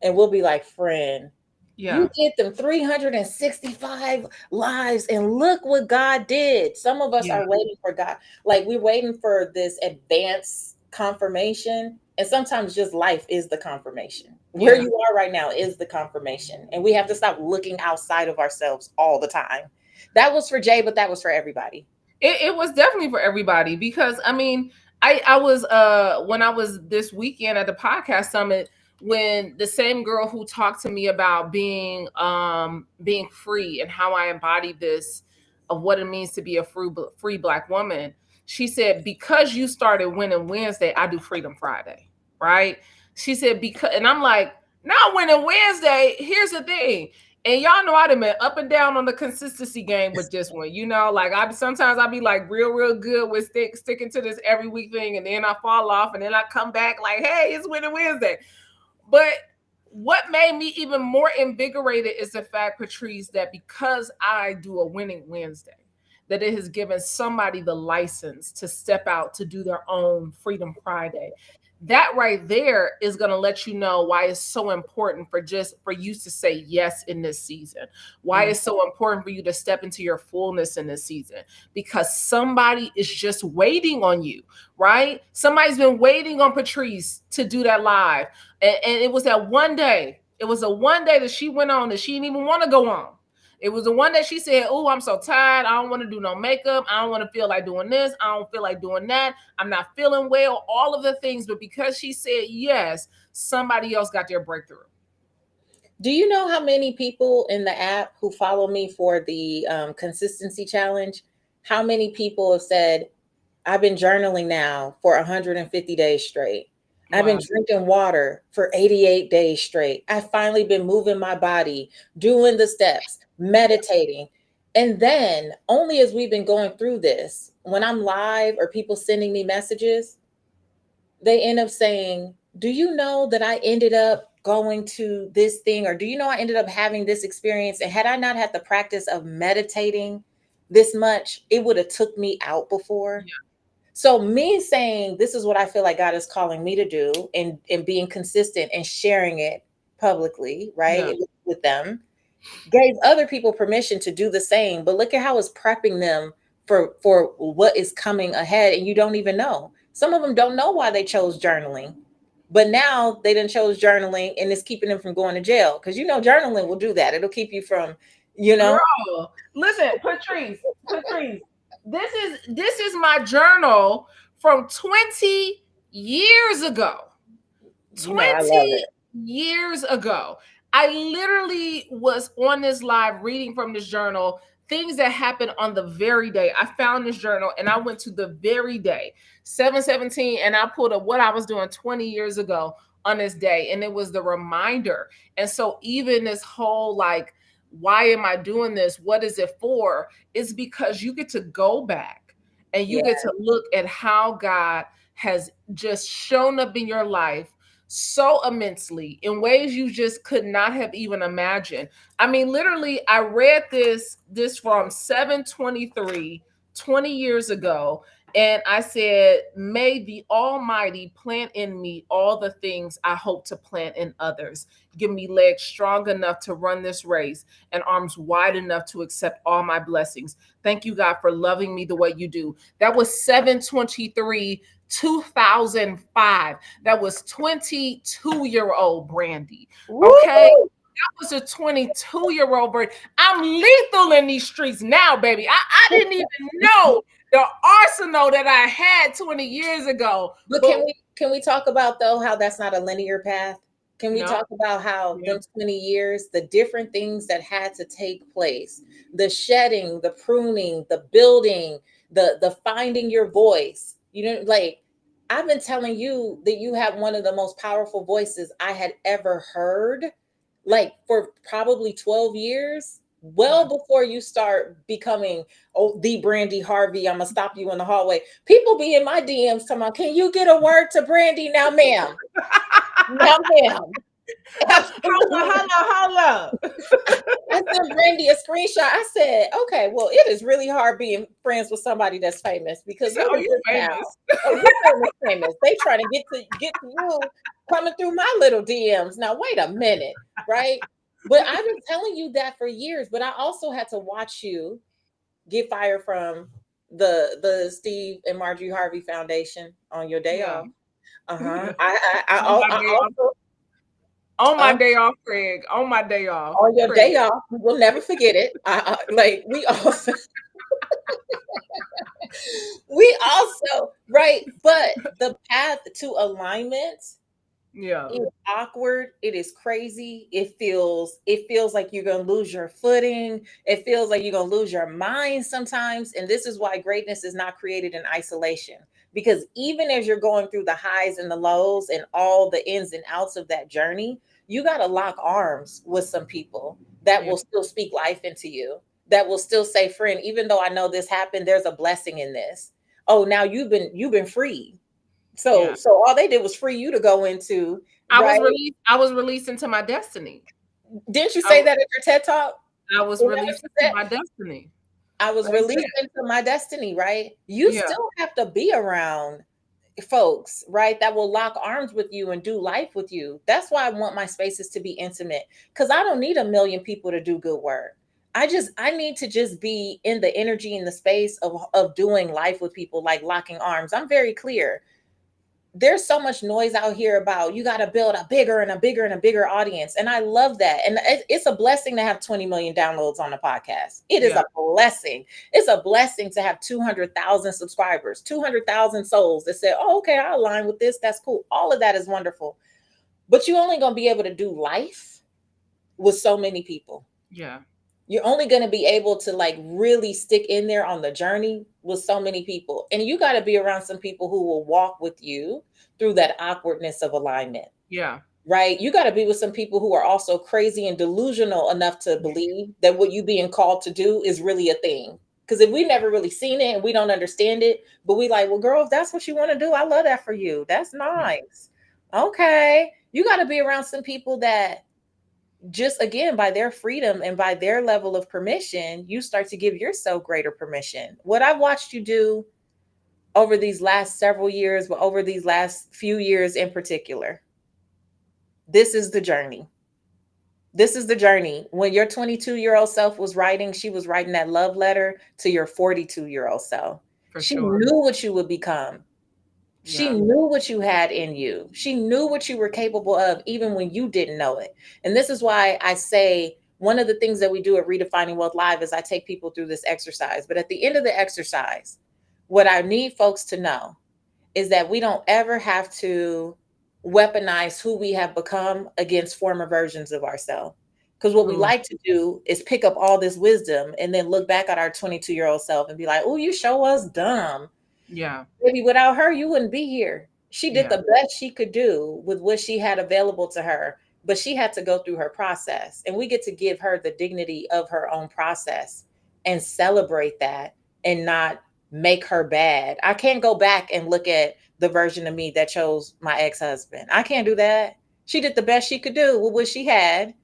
and we'll be like, friend, you Yeah. did them 365 lives and look what God did. Some of us Yeah. are waiting for God. Like we're waiting for this advanced confirmation. And sometimes just life is the confirmation. Where Yeah. you are right now is the confirmation. And we have to stop looking outside of ourselves all the time. That was for Jay, but that was for everybody. It was definitely for everybody because I mean, I was when I was this weekend at the podcast summit, when the same girl who talked to me about being free and how I embodied this of what it means to be a free black woman, she said, because you started winning Wednesday, I do Freedom Friday, right? She said, because, and I'm like, not winning Wednesday. Here's the thing. And y'all know I done been up and down on the consistency game with this one. Like I sometimes I be like real good with sticking to this every week thing, and then I fall off, and then I come back like, hey, it's winning Wednesday. But what made me even more invigorated is the fact, Patrice, that because I do a winning Wednesday, that it has given somebody the license to step out to do their own Freedom Friday. That right there is going to let you know why it's so important for you to say yes in this season. Why it's so important for you to step into your fullness in this season, because somebody is just waiting on you, right? Somebody's been waiting on Patrice to do that live. And it was that one day. It was a one day that she went on that she didn't even want to go on. It was the one that she said, oh, I'm so tired. I don't want to do no makeup. I don't want to feel like doing this. I don't feel like doing that. I'm not feeling well, all of the things. But because she said yes, somebody else got their breakthrough. Do you know how many people in the app who follow me for the consistency challenge? How many people have said, I've been journaling now for 150 days straight. I've been Wow. drinking water for 88 days straight. I've finally been moving my body, doing the steps, meditating. And then, only as we've been going through this, when I'm live or people sending me messages, they end up saying, do you know that I ended up going to this thing? Or do you know I ended up having this experience? And had I not had the practice of meditating this much, it would have took me out before. So me saying this is what I feel like God is calling me to do, and being consistent and sharing it publicly, right, Yeah. with them, gave other people permission to do the same. But look at how it's prepping them for what is coming ahead, and you don't even know. Some of them don't know why they chose journaling, but now they done chose journaling, and it's keeping them from going to jail, because journaling will do that. It'll keep you from, Girl, listen, Patrice, this is my journal from 20 years ago. I love 20 it. years ago. I literally was on this live reading from this journal, things that happened on the very day. I found this journal and I went to the very day, 7/17, and I pulled up what I was doing 20 years ago on this day. And it was the reminder. And so even this whole like, why am I doing this? What is it for? It's because you get to go back and you Yeah. get to look at how God has just shown up in your life so immensely in ways you just could not have even imagined. I mean, literally, I read this from 7/23 20 years ago. And I said, may the Almighty plant in me all the things I hope to plant in others. Give me legs strong enough to run this race and arms wide enough to accept all my blessings. Thank you, God, for loving me the way you do. That was 7/23, 2005. That was 22-year-old Brandi. Okay. Woo! Was a 22-year-old bird. I'm lethal in these streets now, baby. I didn't even know the arsenal that I had 20 years ago. But can we talk about though how that's not a linear path? Can we No, talk about how yeah, them 20 years, the different things that had to take place, the shedding, the pruning, the building, the finding your voice. You know, like I've been telling you that you have one of the most powerful voices I had ever heard, like for probably 12 years, well yeah. before you start becoming the Brandi Harvey. I'm gonna stop you in the hallway. People be in my DMs talking about, can you get a word to Brandi now, ma'am? Now, ma'am. Absolutely. Hold up. I sent Brandi a screenshot. I said, okay, well, it is really hard being friends with somebody that's famous She because said, what "Are is you this now? famous?" Oh, you're famous. They trying to get to you coming through my little DMs. Now, wait a minute, right? But I've been telling you that for years, but I also had to watch you get fired from the Steve and Marjorie Harvey Foundation on your day Yeah. off. Uh-huh. Yeah. On my I day off. also On my day off, Craig. On my day off, on your Craig. day off, we'll never forget it. Like we also right, but the path to alignment Yeah. is awkward. It is crazy. It feels like you're gonna lose your footing. It feels like you're gonna lose your mind sometimes. And this is why greatness is not created in isolation. Because even as you're going through the highs and the lows and all the ins and outs of that journey, you gotta lock arms with some people that Yeah. will still speak life into you, that will still say, friend, even though I know this happened, there's a blessing in this. Oh, now you've been freed. So Yeah. so all they did was free you to go into, right? I was released into my destiny. Didn't you I, say that at your TED talk? I was Is that what released you into said? my destiny. I was Amen. released into my destiny, right? You Yeah. still have to be around folks, right? That will lock arms with you and do life with you. That's why I want my spaces to be intimate because I don't need a million people to do good work. I need to just be in the energy in the space of doing life with people, like locking arms. I'm very clear. There's so much noise out here about you got to build a bigger and a bigger and a bigger audience. And I love that. And it's a blessing to have 20 million downloads on the podcast. It is Yeah. a blessing. It's a blessing to have 200,000 subscribers, 200,000 souls that say, oh, okay, I align with this. That's cool. All of that is wonderful. But you're only going to be able to do life with so many people. Yeah. You're only going to be able to like really stick in there on the journey with so many people. And you got to be around some people who will walk with you through that awkwardness of alignment, Yeah. right? You got to be with some people who are also crazy and delusional enough to believe that what you being called to do is really a thing. Because if we never really seen it and we don't understand it, but we like, well, girl, if that's what you want to do, I love that for you. That's Yeah. nice. Okay. You got to be around some people that just again by their freedom and by their level of permission, you start to give yourself greater permission. What I've watched you do over these last several years, but over these last few years in particular, this is the journey. This is the journey. When your 22-year-old self was writing, she was writing that love letter to your 42-year-old self. For She sure. knew what you would become. She Yeah. knew what you had in you. She knew what you were capable of, even when you didn't know it. And this is why I say one of the things that we do at Redefining Wealth Live is I take people through this exercise. But at the end of the exercise, what I need folks to know is that we don't ever have to weaponize who we have become against former versions of ourselves. Because what we Mm. like to do is pick up all this wisdom and then look back at our 22-year-old self and be like, oh, you show us dumb. Yeah. Maybe without her, you wouldn't be here. She did Yeah. the best she could do with what she had available to her, but she had to go through her process. And we get to give her the dignity of her own process and celebrate that and not make her bad. I can't go back and look at the version of me that chose my ex husband. I can't do that. She did the best she could do with what she had.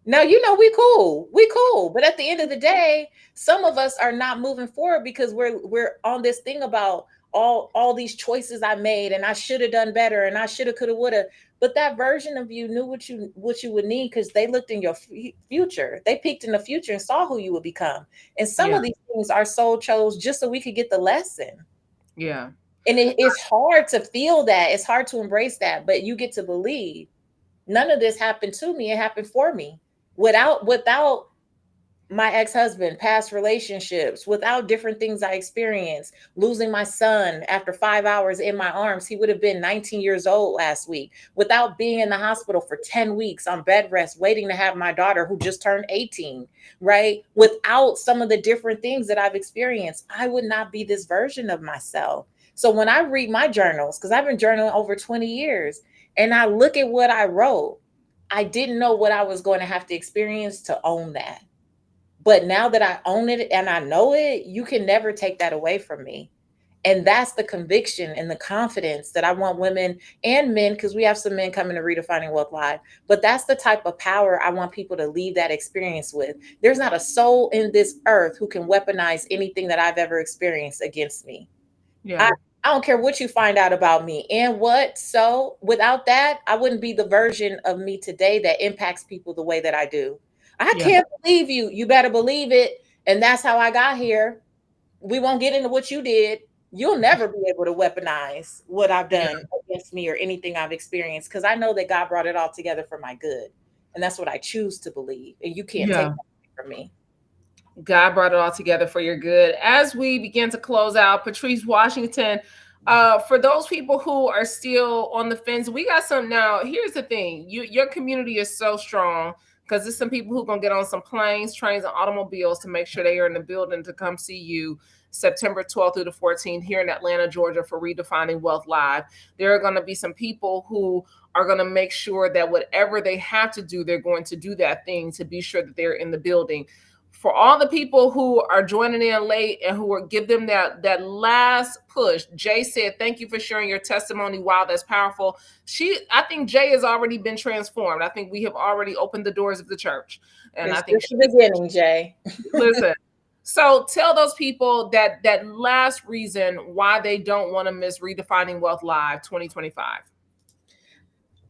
Now, we cool. But at the end of the day, some of us are not moving forward because we're on this thing about all these choices I made and I should have done better and I shoulda, coulda, woulda. But that version of you knew what you would need because they looked in your future. They peeked in the future and saw who you would become. And some Yeah. of these things our soul chose just so we could get the lesson. Yeah. And it's hard to feel that. It's hard to embrace that, but you get to believe none of this happened to me. It happened for me. Without my ex-husband, past relationships, without different things I experienced, losing my son after 5 hours in my arms, he would have been 19 years old last week, without being in the hospital for 10 weeks on bed rest, waiting to have my daughter who just turned 18, right? Without some of the different things that I've experienced, I would not be this version of myself. So when I read my journals, because I've been journaling over 20 years, and I look at what I wrote, I didn't know what I was going to have to experience to own that. But now that I own it and I know it, you can never take that away from me. And that's the conviction and the confidence that I want women and men, because we have some men coming to Redefining Wealth Live, but that's the type of power I want people to leave that experience with. There's not a soul in this earth who can weaponize anything that I've ever experienced against me. I, Yeah. I don't care what you find out about me and what. So without that, I wouldn't be the version of me today that impacts people the way that I do. I Yeah. can't believe you. You better believe it. And that's how I got here. We won't get into what you did. You'll never be able to weaponize what I've Yeah. done against me or anything I've experienced because I know that God brought it all together for my good. And that's what I choose to believe. And you can't take Yeah. that away from me. God brought it all together for your good. As we begin to close out, Patrice Washington, for those people who are still on the fence, we got some now. Here's the thing: your community is so strong because there's some people who gonna get on some planes, trains, and automobiles to make sure they are in the building to come see you September 12th through the 14th here in Atlanta, Georgia, for Redefining Wealth Live. There are going to be some people who are going to make sure that whatever they have to do, they're going to do that thing to be sure that they're in the building. For all the people who are joining in late and who are give them that last push. Jay said, "Thank you for sharing your testimony. Wow, that's powerful." I think Jay has already been transformed. I think we have already opened the doors of the church, and I It's think just the beginning, Jay. listen. So tell those people that last reason why they don't want to miss Redefining Wealth Live 2025.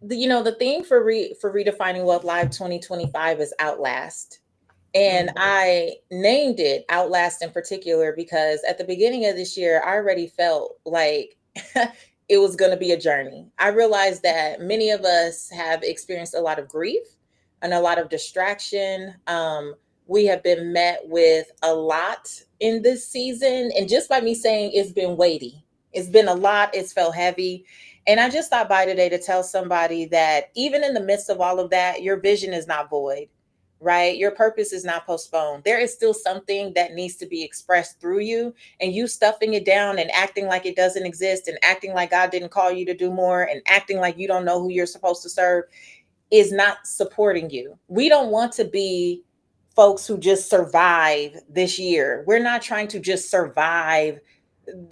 The theme for Redefining Wealth Live 2025 is Outlast. And Mm, I named it Outlast in particular because at the beginning of this year, I already felt like it was going to be a journey. I realized that many of us have experienced a lot of grief and a lot of distraction. We have been met with a lot in this season. And just by me saying it's been weighty, it's been a lot, it's felt heavy. And I just stopped by today to tell somebody that even in the midst of all of that, your vision is not void, right? Your purpose is not postponed. There is still something that needs to be expressed through you, and you stuffing it down and acting like it doesn't exist and acting like God didn't call you to do more and acting like you don't know who you're supposed to serve is not supporting you. We don't want to be folks who just survive this year. We're not trying to just survive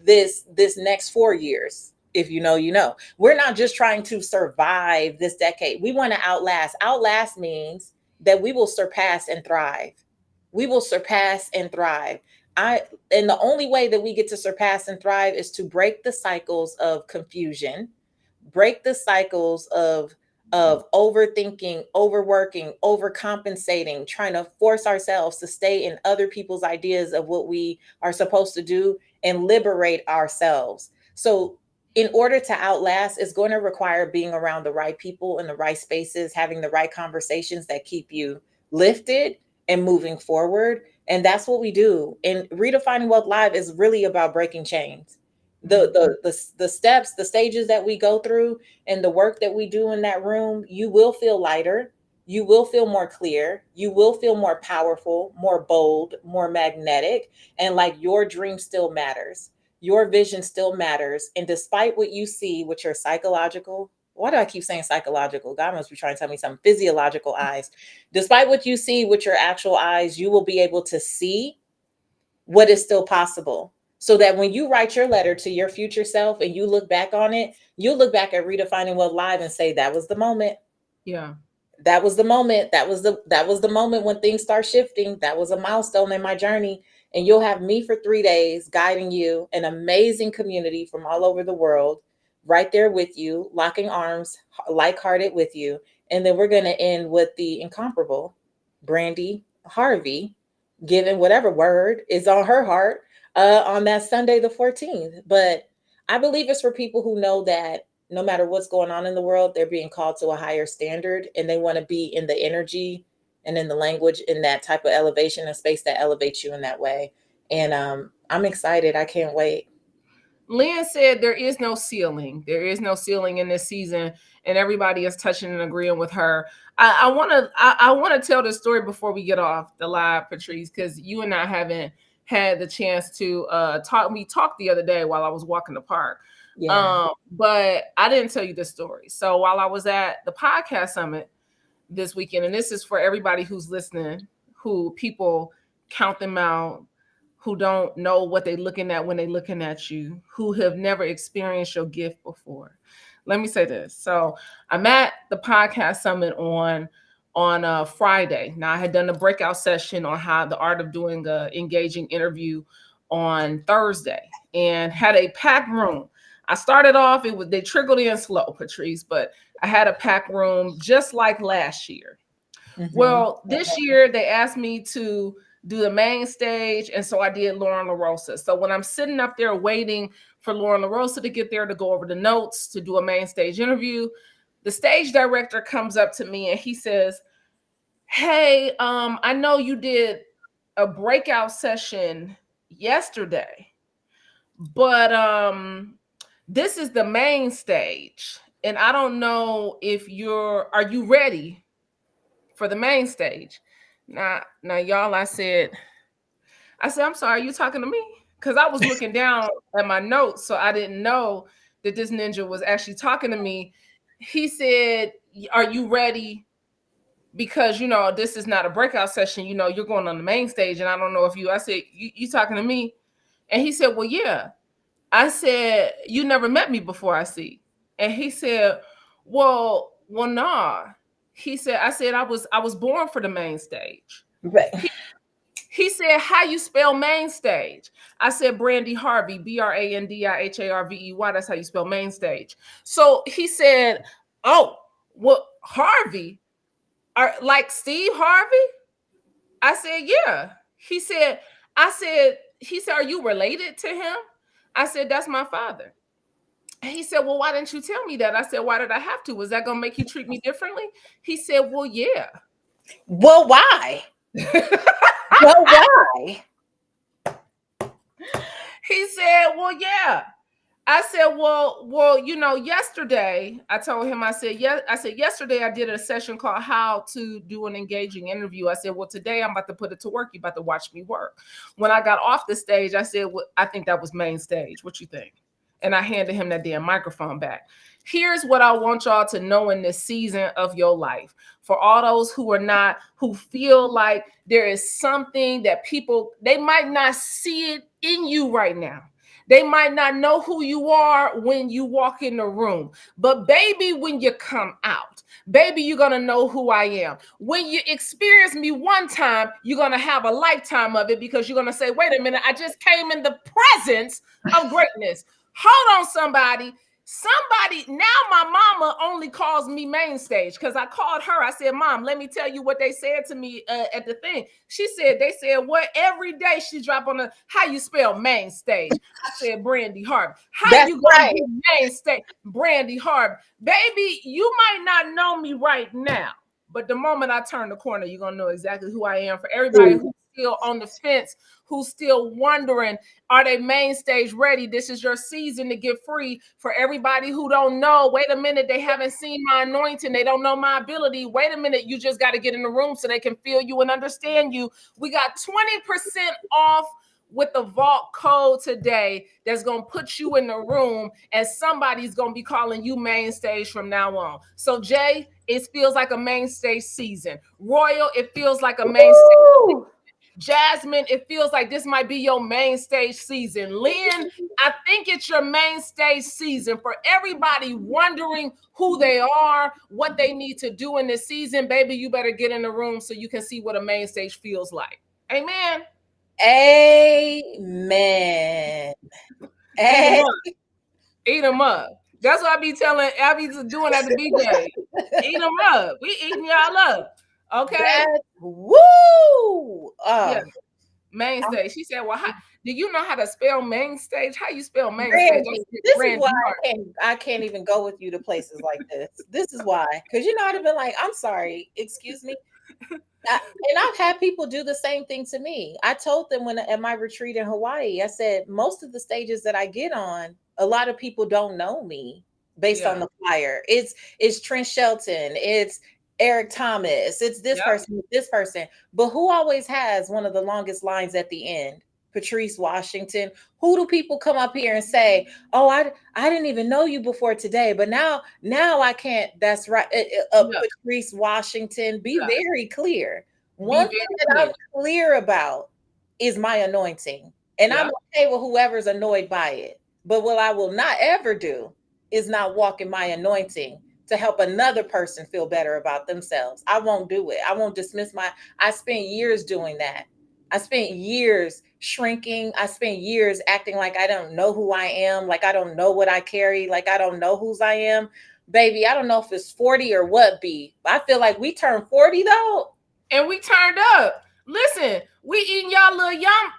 this next 4 years. If you know, you know. We're not just trying to survive this decade. We want to outlast. Outlast means that we will surpass and thrive. We will surpass and thrive. I and the only way that we get to surpass and thrive is to break the cycles of confusion, break the cycles of overthinking, overworking, overcompensating, trying to force ourselves to stay in other people's ideas of what we are supposed to do and liberate ourselves. So in order to outlast, it's going to require being around the right people in the right spaces, having the right conversations that keep you lifted and moving forward. And that's what we do. And Redefining Wealth Live is really about breaking chains. mm, The steps, the stages that we go through and the work that we do in that room, you will feel lighter. You will feel more clear. You will feel more powerful, more bold, more magnetic, and like your dream still matters. Your vision still matters. And despite what you see with your psychological, why do I keep saying psychological? God must be trying to tell me some physiological eyes. Despite what you see with your actual eyes, you will be able to see what is still possible. So that when you write your letter to your future self and you look back on it, you'll look back at Redefining Wealth Live and say, that was the moment. yeah. that was the moment. That was the moment when things start shifting. That was a milestone in my journey. And you'll have me for 3 days guiding you, an amazing community from all over the world, right there with you, locking arms, like-hearted with you. And then we're going to end with the incomparable Brandi Harvey, giving whatever word is on her heart on that Sunday, the 14th. But I believe it's for people who know that no matter what's going on in the world, they're being called to a higher standard, and they want to be in the energy and in the language in that type of elevation and space that elevates you in that way. And I'm excited. I can't wait. Lynn said there is no ceiling. There is no ceiling in this season, and everybody is touching and agreeing with her. I want to tell this story before we get off the live, Patrice, because you and I haven't had the chance to talk. We talked the other day while I was walking the park, Yeah. but I didn't tell you the story. So while I was at the podcast summit this weekend, and this is for everybody who's listening, who people count them out, who don't know what they're looking at when they're looking at you, who have never experienced your gift before. Let me say this. So I'm at the podcast summit on Friday. Now I had done a breakout session on how the art of doing a engaging interview on Thursday and had a packed room. I started off, they trickled in slow, Patrice, but I had a packed room just like last year. Mm-hmm. Well, this year they asked me to do the main stage, and so I did Lauren LaRosa. So when I'm sitting up there waiting for Lauren LaRosa to get there to go over the notes to do a main stage interview, the stage director comes up to me and he says, "Hey, I know you did a breakout session yesterday, but this is the main stage, and I don't know if are you ready for the main stage?" Now, y'all, I said, "I'm sorry, are you talking to me?" Because I was looking down at my notes, so I didn't know that this ninja was actually talking to me. He said, "Are you ready? Because this is not a breakout session. You're going on the main stage, and I don't know if you." I said, "You talking to me?" And he said, "Well, yeah." I said, "You never met me before, I see." And he said, "Well, nah." I said, I was born for the main stage." Right. He said, "How you spell main stage?" I said, "Brandi Harvey, BrandiHarvey. That's how you spell main stage." So he said, "Oh, well, Harvey, like Steve Harvey?" I said, "Yeah." He said, "Are you related to him?" I said, "That's my father." He said, "Well, why didn't you tell me that?" I said, "Why did I have to? Was that going to make you treat me differently?" He said, "Well, yeah." Well, why? Well, why? He said, "Well, yeah." I said, well, yesterday I told him, I said, yeah, I said, yesterday I did a session called How to Do an Engaging Interview. I said, well, today I'm about to put it to work. You about to watch me work. When I got off the stage, I said, well, I think that was main stage. What you think? And I handed him that damn microphone back. Here's what I want y'all to know in this season of your life. For all those who feel like there is something that they might not see it in you right now. They might not know who you are when you walk in the room, but baby, when you come out, baby, you're going to know who I am. When you experience me one time, you're going to have a lifetime of it, because you're going to say, wait a minute, I just came in the presence of greatness. Hold on, somebody. Now my mama only calls me main stage, because I called her. I said, "Mom, let me tell you what they said to me at the thing." They said, "What?" Every day she drop on the, "How you spell main stage?" I said, "Brandi Harvey." "How That's you gonna right. do main stage?" "Brandi Harvey." Baby, you might not know me right now, but the moment I turn the corner, you're gonna know exactly who I am. For everybody who's still on the fence, who's still wondering, are they main stage ready? This is your season to get free. For everybody who don't know, wait a minute, they haven't seen my anointing, they don't know my ability. Wait a minute, you just got to get in the room so they can feel you and understand you. We got 20% off with the vault code today that's going to put you in the room, and somebody's going to be calling you main stage from now on. So Jay, it feels like a main stage season. Royal, it feels like a main stage. Woo! Jasmine, it feels like this might be your main stage season. Lynn, I think it's your main stage season. For everybody wondering who they are, what they need to do in this season, baby, you better get in the room so you can see what a main stage feels like. Amen. Amen. Eat them Hey. up. Eat them up. That's what I be doing at the BJ. Eat them up. We eating y'all up. Okay. Woo. Yeah. Main stage. She said, "Well, do you know how to spell main stage? How you spell main stage?" Brandi, this is Brandi why Martin. I can't even go with you to places like this. This is why, because I'd have been like, I'm sorry, excuse me. And I've had people do the same thing to me. I told them when at my retreat in Hawaii, I said most of the stages that I get on, a lot of people don't know me based on Yeah. the flyer. It's Trent Shelton, it's Eric Thomas, it's this Yep. person, this person. But who always has one of the longest lines at the end? Patrice Washington. Who do people come up here and say, "Oh, I didn't even know you before today, but now I can't." That's right. Yeah. Patrice Washington. Be Yeah. very clear. Be One thing very that clear. I'm clear about is my anointing, and I'm Yeah. okay with whoever's annoyed by it. But what I will not ever do is not walk in my anointing to help another person feel better about themselves. I won't do it. I won't dismiss my. I spent years doing that. I spent years shrinking. I spent years acting like I don't know who I am, like I don't know what I carry, like I don't know whose I am. Baby, I don't know if it's 40 or what, B. I feel like we turned 40 though. And we turned up. Listen, we eating y'all little yum.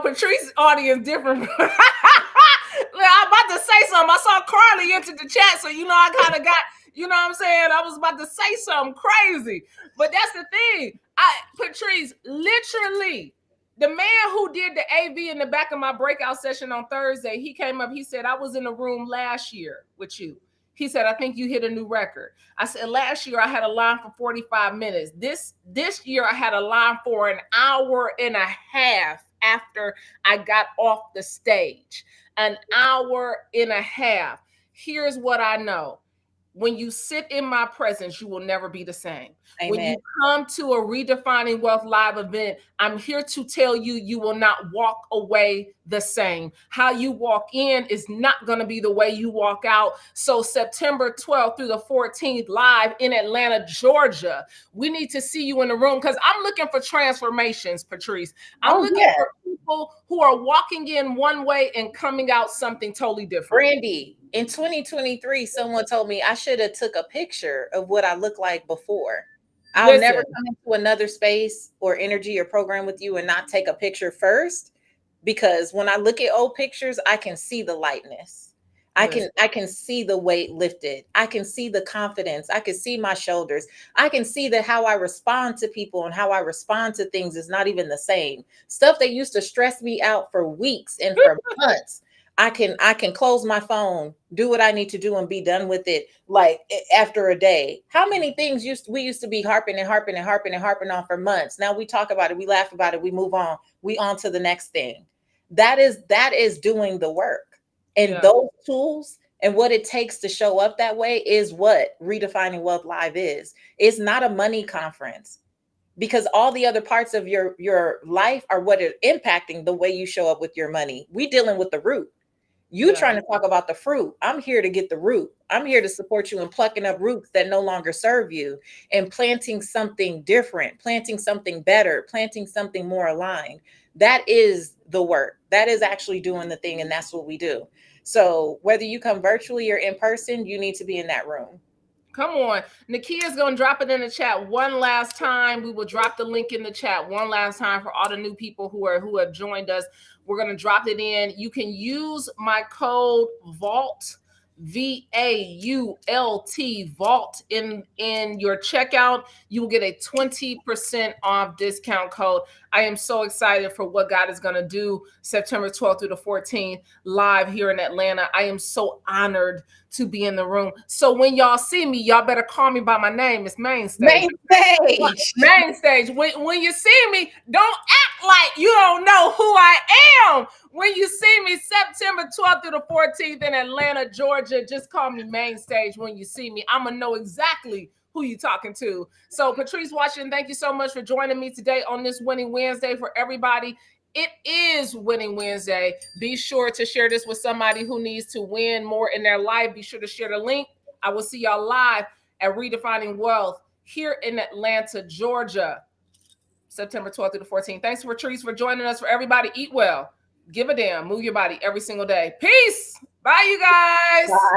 Patrice's audience different. I'm about to say something. I saw Carly into the chat, so I kind of got, what I'm saying? I was about to say something crazy. But that's the thing. Patrice, literally, the man who did the AV in the back of my breakout session on Thursday, he came up, he said, I was in the room last year with you. He said, I think you hit a new record. I said, last year I had a line for 45 minutes. This year I had a line for an hour and a half after I got off the stage. An hour and a half. Here's what I know. When you sit in my presence, you will never be the same. Amen. When you come to a Redefining Wealth live event, I'm here to tell you, you will not walk away the same. How you walk in is not going to be the way you walk out. So September 12th through the 14th, live in Atlanta, Georgia, we need to see you in the room because I'm looking for transformations, Patrice. I'm looking for people who are walking in one way and coming out something totally different. Brandi, in 2023, someone told me I should have took a picture of what I looked like before. I'll never come into another space or energy or program with you and not take a picture first, because when I look at old pictures, I can see the lightness. I can see the weight lifted. I can see the confidence. I can see my shoulders. I can see that how I respond to people and how I respond to things is not even the same. Stuff that used to stress me out for weeks and for months. I can close my phone, do what I need to do and be done with it like after a day. How many things we used to be harping on for months. Now we talk about it, we laugh about it, we move on, we on to the next thing. That is doing the work. And those tools and what it takes to show up that way is what Redefining Wealth Live is. It's not a money conference, because all the other parts of your life are what are impacting the way you show up with your money. We dealing with the root. You trying to talk about the fruit. I'm here to get the root. I'm here to support you in plucking up roots that no longer serve you and planting something different, planting something better, planting something more aligned. That is the work. That is actually doing the thing. And that's what we do. So whether you come virtually or in person, you need to be in that room. Come on. Nakia's going to drop it in the chat one last time. We will drop the link in the chat one last time for all the new people who have joined us. We're going to drop it in. You can use my code VAULT, VAULT, VAULT in your checkout. You will get a 20% off discount code. I am so excited for what God is going to do September 12th through the 14th live here in Atlanta. I am so honored to be in the room. So when y'all see me, y'all better call me by my name. It's Main Stage. Main Stage. When you see me, don't act like you don't know who I am. When you see me September 12th through the 14th in Atlanta, Georgia, just call me Main Stage when you see me. I'm going to know exactly who you talking to. So Patrice Washington, thank you so much for joining me today on this Winning Wednesday. For everybody, it is Winning Wednesday. Be sure to share this with somebody who needs to win more in their life. Be sure to share the link. I will see y'all live at Redefining Wealth here in Atlanta, Georgia, September 12th through the 14th. Thanks, Patrice, for joining us. For everybody, eat well, give a damn, move your body every single day. Peace. Bye, you guys. Bye.